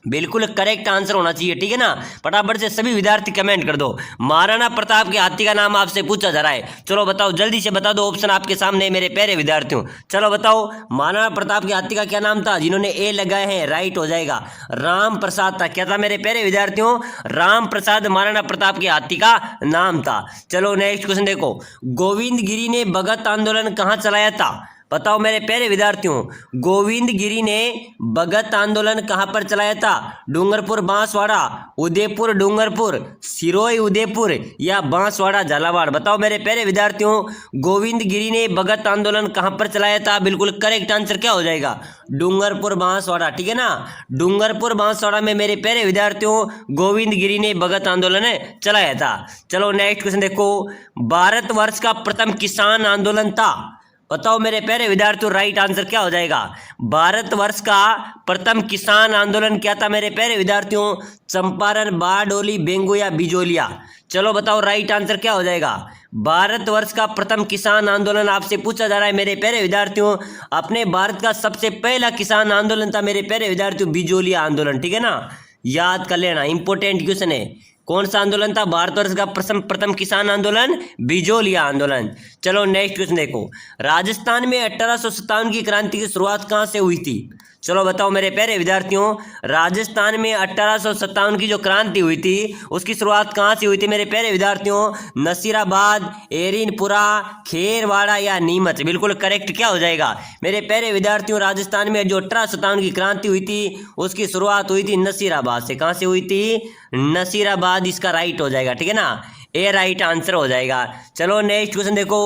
बिल्कुल करेक्ट आंसर होना चाहिए, ठीक है ना। फटाफट से सभी विद्यार्थी कमेंट कर दो। महाराणा प्रताप के हाथी का नाम आपसे पूछा जा रहा है, चलो बताओ जल्दी से बता दो, ऑप्शन आपके सामने है मेरे प्यारे विद्यार्थियों। चलो बताओ महाराणा प्रताप के हाथी का क्या नाम था, जिन्होंने ए लगाए हैं राइट हो जाएगा, राम प्रसाद था। क्या था मेरे प्यारे विद्यार्थियों, राम प्रसाद महाराणा प्रताप के हाथी का नाम था। चलो नेक्स्ट क्वेश्चन देखो, गोविंद गिरी ने भगत आंदोलन कहाँ चलाया था, बताओ मेरे प्यारे विद्यार्थियों, गोविंद गिरी ने भगत आंदोलन कहां पर चलाया था, डूंगरपुर बांसवाड़ा, उदयपुर डूंगरपुर, सिरोही उदयपुर या बांसवाड़ा झालावाड़। बताओ मेरे प्यारे विद्यार्थियों, गोविंद गिरी ने भगत आंदोलन कहां पर चलाया था, बिल्कुल करेक्ट आंसर क्या हो जाएगा, डूंगरपुर बांसवाड़ा, ठीक है ना। डूंगरपुर बांसवाड़ा में मेरे प्यारे विद्यार्थियों गोविंद गिरी ने भगत आंदोलन चलाया था। चलो नेक्स्ट क्वेश्चन देखो, भारतवर्ष का प्रथम किसान आंदोलन था, बताओ मेरे प्यारे विद्यार्थियों राइट आंसर क्या हो जाएगा, भारतवर्ष का प्रथम किसान आंदोलन क्या था मेरे प्यारे विद्यार्थियों, चंपारण, बारडोली, बेंगू या बिजोलिया। चलो बताओ राइट आंसर क्या हो जाएगा, भारतवर्ष का प्रथम किसान आंदोलन आपसे पूछा जा रहा है मेरे प्यारे विद्यार्थियों। अपने भारत का सबसे पहला किसान आंदोलन था मेरे प्यारे विद्यार्थियों बिजोलिया आंदोलन, ठीक है ना, याद कर लेना, इंपॉर्टेंट क्वेश्चन है। कौन सा आंदोलन था, भारतवर्ष का प्रथम किसान आंदोलन बिजोलिया आंदोलन। चलो नेक्स्ट क्वेश्चन देखो, राजस्थान में 1857 की क्रांति की शुरुआत कहां से हुई थी, चलो बताओ मेरे प्यारे विद्यार्थियों, राजस्थान में 1857 की जो क्रांति हुई थी उसकी शुरुआत कहां से हुई थी मेरे प्यारे विद्यार्थियों, नसीराबाद, एरिनपुरा, खेरवाड़ा या नीमच। बिल्कुल करेक्ट क्या हो जाएगा मेरे प्यारे विद्यार्थियों, राजस्थान में जो 1857 की क्रांति हुई थी उसकी शुरुआत हुई थी नसीराबाद से। कहां से हुई थी, नसीराबाद, इसका राइट हो जाएगा, ठीक है ना, ए राइट आंसर हो जाएगा। चलो नेक्स्ट क्वेश्चन देखो,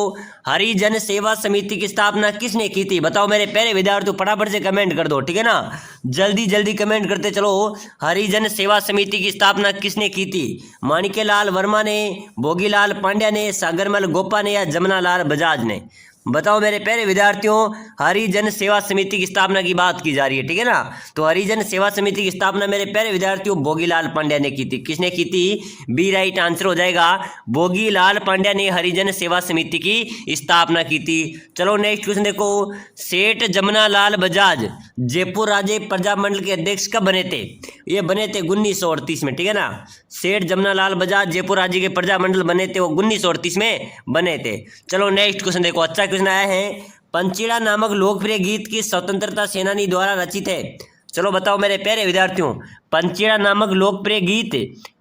हरिजन सेवा समिति की स्थापना किसने की थी, बताओ मेरे प्यारे विद्यार्थियों, फटाफट से कमेंट कर दो, ठीक है ना, जल्दी जल्दी कमेंट करते चलो। हरिजन सेवा समिति की स्थापना किसने की थी, माणिक्यलाल वर्मा ने, भोगीलाल पांड्या ने, सागरमल गोपा ने या जमनालाल बजाज ने। बताओ मेरे प्यारे विद्यार्थियों, हरिजन सेवा समिति की स्थापना की बात की जा रही है, ठीक है ना, तो हरिजन सेवा समिति की स्थापना मेरे प्यारे विद्यार्थियों भोगीलाल पांड्या ने की थी। किसने की थी, बी राइट आंसर हो जाएगा, भोगीलाल पांड्या ने हरिजन सेवा समिति की स्थापना की थी। चलो नेक्स्ट क्वेश्चन देखो, सेठ जमनालाल बजाज जयपुर राज्य प्रजामंडल के अध्यक्ष कब बने थे, ये बने थे 1938 में, ठीक है ना, सेठ जमनालाल बजाज जयपुर राज्य के प्रजामंडल बने थे वो 1938 में बने थे। चलो नेक्स्ट क्वेश्चन देखो, अच्छा क्वेश्चन आया है, पंचीड़ा नामक लोकप्रिय गीत की स्वतंत्रता सेनानी द्वारा रचित है। चलो बताओ मेरे प्यारे विद्यार्थियों, पंचीड़ा नामक लोकप्रिय गीत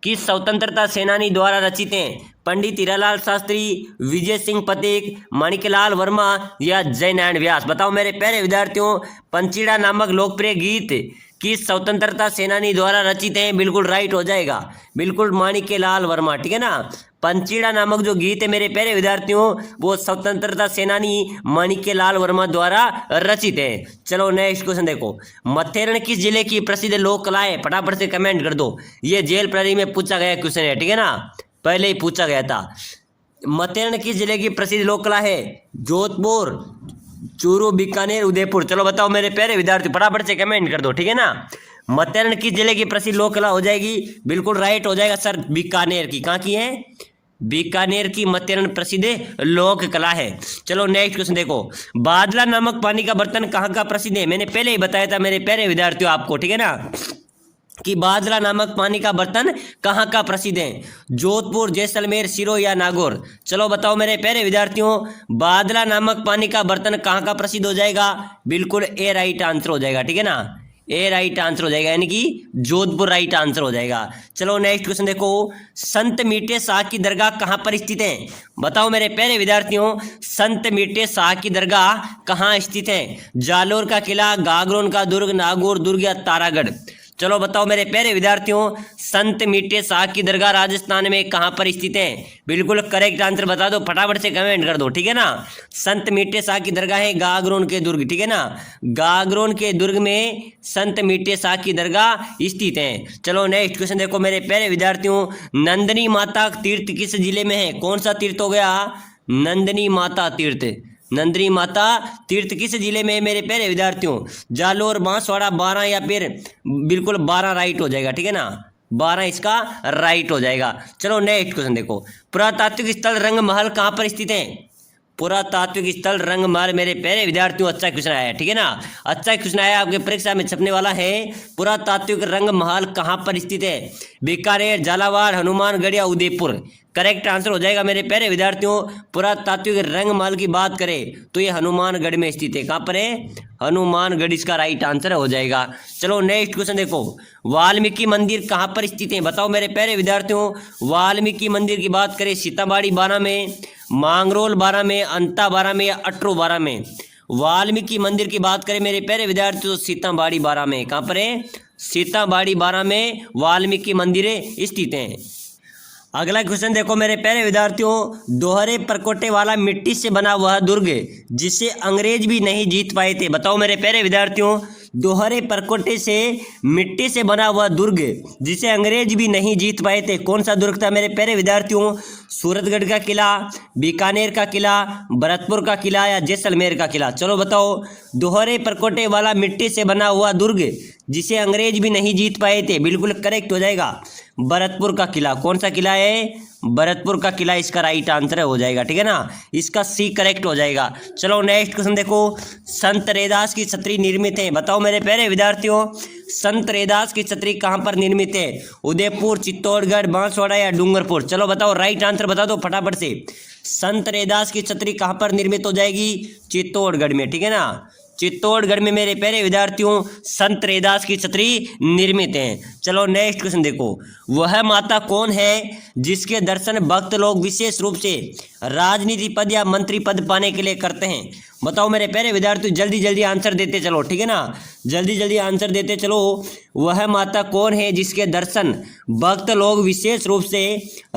किस स्वतंत्रता सेनानी द्वारा रचित हैं, पंडित हीरालाल शास्त्री, विजय सिंह पथिक, माणिक्यलाल वर्मा या जयनारायण व्यास। बताओ मेरे प्यारे विद्यार्थियों, पंचीड़ा नामक लोकप्रिय गीत किस स्वतंत्रता सेनानी द्वारा रचित हैं, बिल्कुल राइट हो जाएगा, बिल्कुल माणिक्यलाल वर्मा, ठीक है ना। पंचीड़ा नामक जो गीत है मेरे प्यारे विद्यार्थियों वो स्वतंत्रता सेनानी माणिक्यलाल वर्मा द्वारा रचित है। चलो नेक्स्ट क्वेश्चन देखो, मथेरण किस जिले की प्रसिद्ध लोक कला है, फटाफट से कमेंट कर दो, ये जेल प्रहरी में पूछा गया क्वेश्चन है, ठीक है ना, पहले ही पूछा गया था। मथेरण किस जिले की प्रसिद्ध लोक कला है, जोधपुर, चूरू, बीकानेर, उदयपुर। चलो बताओ मेरे प्यारे विद्यार्थी, फटाफट से कमेंट कर दो, ठीक है ना। मथेरण किस जिले की प्रसिद्ध लोक कला हो जाएगी, बिल्कुल राइट हो जाएगा सर, बीकानेर की। कहाँ की है, बीकानेर की मथेरण प्रसिद्ध लोक कला है। चलो नेक्स्ट क्वेश्चन देखो, बादला नामक पानी का बर्तन कहाँ का प्रसिद्ध है, मैंने पहले ही बताया था मेरे प्यारे विद्यार्थियों आपको, ठीक है ना, कि बादला नामक पानी का बर्तन कहाँ का प्रसिद्ध है, जोधपुर, जैसलमेर, सिरोही या नागौर। चलो बताओ मेरे प्यारे विद्यार्थियों, बादला नामक पानी का बर्तन कहाँ का प्रसिद्ध हो जाएगा, बिल्कुल ए राइट आंसर हो जाएगा, ठीक है ना, ए राइट आंसर हो जाएगा, यानी कि जोधपुर राइट आंसर हो जाएगा। चलो नेक्स्ट क्वेश्चन देखो, संत मीठे शाह की दरगाह कहाँ पर स्थित है, बताओ मेरे प्यारे विद्यार्थियों, संत मीठे शाह की दरगाह कहाँ स्थित है, जालोर का किला, गागरोन का दुर्ग, नागौर दुर्ग या तारागढ़। चलो बताओ मेरे प्यारे विद्यार्थियों, संत मीठे शाह की दरगाह राजस्थान में कहाँ पर स्थित है, बिल्कुल करेक्ट आंसर बता दो, फटाफट से कमेंट कर दो, ठीक है ना। संत मीठे शाह की दरगाह है गागरोन के दुर्ग, ठीक है ना, गागरोन के दुर्ग में संत मीठे शाह की दरगाह स्थित है। चलो नेक्स्ट क्वेश्चन देखो मेरे प्यारे विद्यार्थियों, नंदनी माता तीर्थ किस जिले में है, कौन सा तीर्थ हो गया, नंदनी माता तीर्थ, नंदनी माता तीर्थ किस जिले में है मेरे प्यारे विद्यार्थियों, जालोर, बांसवाड़ा, 12 या फिर बिल्कुल 12 राइट हो जाएगा, ठीक है ना, 12 इसका राइट हो जाएगा। चलो नेक्स्ट क्वेश्चन देखो, पुरातात्विक स्थल रंग महल कहाँ पर स्थित है, पुरातात्विक स्थल रंगमहल। मेरे प्यारे विद्यार्थियों अच्छा क्वेश्चन आया है, ठीक है ना, अच्छा क्वेश्चन आया आपके परीक्षा में छपने वाला है। पुरातात्विक रंगमहल कहाँ पर स्थित है? बीकानेर, झालावाड़, हनुमानगढ़ या उदयपुर? करेक्ट आंसर हो जाएगा मेरे प्यारे विद्यार्थियों, पुरातात्विक रंगमहल की बात करें तो ये हनुमानगढ़ में स्थित है। कहाँ पर है? हनुमानगढ़ इसका राइट आंसर हो जाएगा। चलो नेक्स्ट क्वेश्चन देखो, वाल्मीकि मंदिर कहाँ पर स्थित है? बताओ मेरे प्यारे विद्यार्थियों, वाल्मीकि मंदिर की बात करें सीतामढ़ी 12 में, मांगरोल 12 में, अंता 12 में या अटरू 12 में? वाल्मीकि मंदिर की बात करें मेरे प्यारे विद्यार्थियों सीतामढ़ी 12 में। कहाँ पर है? सीतामढ़ी 12 में वाल्मीकि मंदिर स्थित हैं। अगला क्वेश्चन देखो मेरे प्यारे विद्यार्थियों, दोहरे परकोटे वाला मिट्टी से बना हुआ दुर्ग जिसे अंग्रेज भी नहीं जीत पाए थे। बताओ मेरे प्यारे विद्यार्थियों, दोहरे परकोटे से मिट्टी से बना हुआ दुर्ग जिसे अंग्रेज भी नहीं जीत पाए थे, कौन सा दुर्ग था मेरे प्यारे विद्यार्थियों? सूरतगढ़ का किला, बीकानेर का किला, भरतपुर का किला या जैसलमेर का किला? चलो बताओ, दोहरे परकोटे वाला मिट्टी से बना हुआ दुर्ग जिसे अंग्रेज भी नहीं जीत पाए थे, बिल्कुल करेक्ट हो जाएगा भरतपुर का किला। कौन सा किला है? भरतपुर का किला इसका राइट आंसर हो जाएगा, ठीक है ना, इसका सी करेक्ट हो जाएगा। चलो नेक्स्ट क्वेश्चन देखो, संत रैदास की छतरी निर्मित है। बताओ मेरे प्यारे विद्यार्थियों, संत रैदास की छतरी कहाँ पर निर्मित है? उदयपुर, चित्तौड़गढ़, बांसवाड़ा या डूंगरपुर? चलो बताओ, राइट आंसर बता दो फटाफट से। संत रैदास की छतरी कहाँ पर निर्मित हो जाएगी? चित्तौड़गढ़ में, ठीक है ना, चित्तौड़गढ़ में मेरे प्यारे विद्यार्थियों संत रैदास की छतरी निर्मित है। चलो नेक्स्ट क्वेश्चन देखो, वह माता कौन है जिसके दर्शन भक्त लोग विशेष रूप से राजनीति पद या मंत्री पद पाने के लिए करते हैं? बताओ मेरे प्यारे विद्यार्थी, जल्दी जल्दी आंसर देते चलो, ठीक है ना, जल्दी जल्दी आंसर देते चलो। वह माता कौन है जिसके दर्शन भक्त लोग विशेष रूप से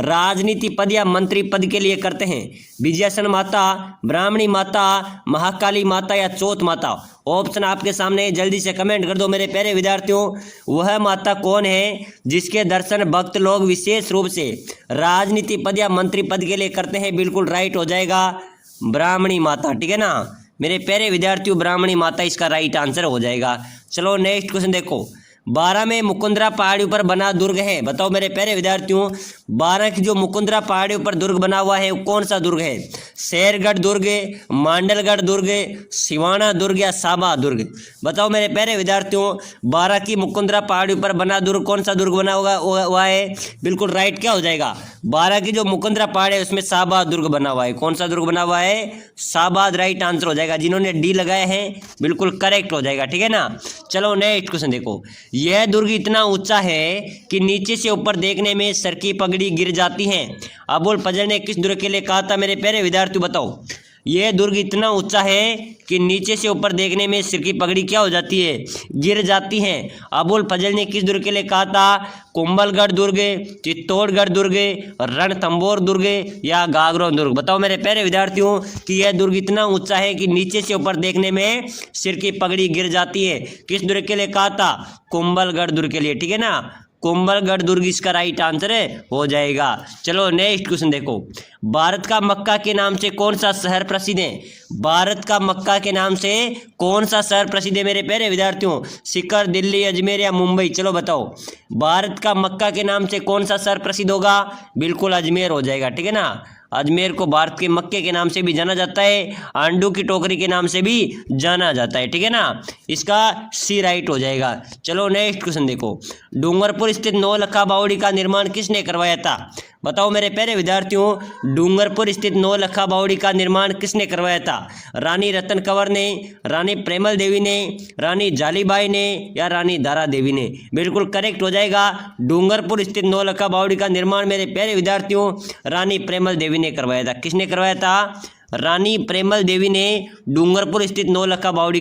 राजनीति पद या मंत्री पद के लिए करते हैं? विजयासन माता, ब्राह्मणी माता, महाकाली माता या चौथ माता? ऑप्शन आपके सामने, जल्दी से कमेंट कर दो मेरे प्यारे विद्यार्थियों। वह माता कौन है जिसके दर्शन भक्त लोग विशेष रूप से राजनीति पद या मंत्री पद के लिए करते हैं? बिल्कुल राइट हो जाएगा ब्राह्मणी माता, ठीक है ना मेरे प्यारे विद्यार्थियों, ब्राह्मणी माता इसका राइट आंसर हो जाएगा। चलो नेक्स्ट क्वेश्चन देखो, 12 में मुकुंदरा पहाड़ी पर बना दुर्ग है। बताओ मेरे प्यारे विद्यार्थियों, 12 की जो मुकुंदरा पहाड़ी पर दुर्ग बना हुआ है वो कौन सा दुर्ग है? शेरगढ़ दुर्ग, मांडलगढ़ दुर्ग, सिवाना दुर्ग या साबा दुर्ग? बताओ मेरे प्यारे विद्यार्थियों, 12 की मुकुंदरा पहाड़ी पर बना दुर्ग कौन सा दुर्ग बना हुआ है? बिल्कुल राइट क्या हो जाएगा? 12 की जो मुकुंदरा पहाड़ है उसमें साबा दुर्ग बना हुआ है। कौन सा दुर्ग बना हुआ है? साबाद राइट आंसर हो जाएगा। जिन्होंने डी लगाए हैं बिल्कुल करेक्ट हो जाएगा, ठीक है ना। चलो नेक्स्ट क्वेश्चन देखो, यह दुर्ग इतना ऊंचा है कि नीचे से ऊपर देखने में सर की पगड़ी गिर जाती है। अबुल फजल ने किस दुर्ग के लिए कहा था मेरे प्यारे विद्यार्थी? बताओ, यह दुर्ग इतना ऊंचा है कि नीचे से ऊपर देखने में सिर की पगड़ी क्या हो जाती है? गिर जाती है। अबुल फजल ने किस दुर्ग के लिए कहा था? कुंभलगढ़ दुर्ग, चित्तौड़गढ़ दुर्ग, रणथंभौर दुर्ग या गागरो दुर्ग? बताओ मेरे प्यारे विद्यार्थियों कि यह दुर्ग इतना ऊंचा है कि नीचे से ऊपर देखने में सिर की पगड़ी गिर जाती है। किस दुर्ग के लिए कहा था? कुंभलगढ़ दुर्ग के लिए, ठीक है ना, कुंभलगढ़ दुर्ग इसका राइट आंसर हो जाएगा। चलो नेक्स्ट क्वेश्चन देखो, भारत का मक्का के नाम से कौन सा शहर प्रसिद्ध है? भारत का मक्का के नाम से कौन सा शहर प्रसिद्ध है मेरे प्यारे विद्यार्थियों? सीकर, दिल्ली, अजमेर या मुंबई? चलो बताओ, भारत का मक्का के नाम से कौन सा शहर प्रसिद्ध होगा? बिल्कुल अजमेर हो जाएगा, ठीक है ना। अजमेर को भारत के मक्के के नाम से भी जाना जाता है, आंडू की टोकरी के नाम से भी जाना जाता है, ठीक है ना, इसका सी राइट हो जाएगा। चलो नेक्स्ट क्वेश्चन देखो, डूंगरपुर स्थित नौलखा बावड़ी का निर्माण किसने करवाया था? बताओ मेरे प्यारे विद्यार्थियों, डूंगरपुर स्थित नौलखा बावड़ी का निर्माण किसने करवाया था? रानी रतन कंवर ने, रानी प्रेमल देवी ने, रानी जालीबाई ने या रानी दारा देवी ने? बिल्कुल करेक्ट हो जाएगा, डूंगरपुर स्थित नौलखा बावड़ी का निर्माण मेरे प्यारे विद्यार्थियों रानी प्रेमल देवी ने करवाया था। किसने करवाया था? रानी प्रेमल देवी ने डूंगरपुर स्थित नौलखा बावड़ी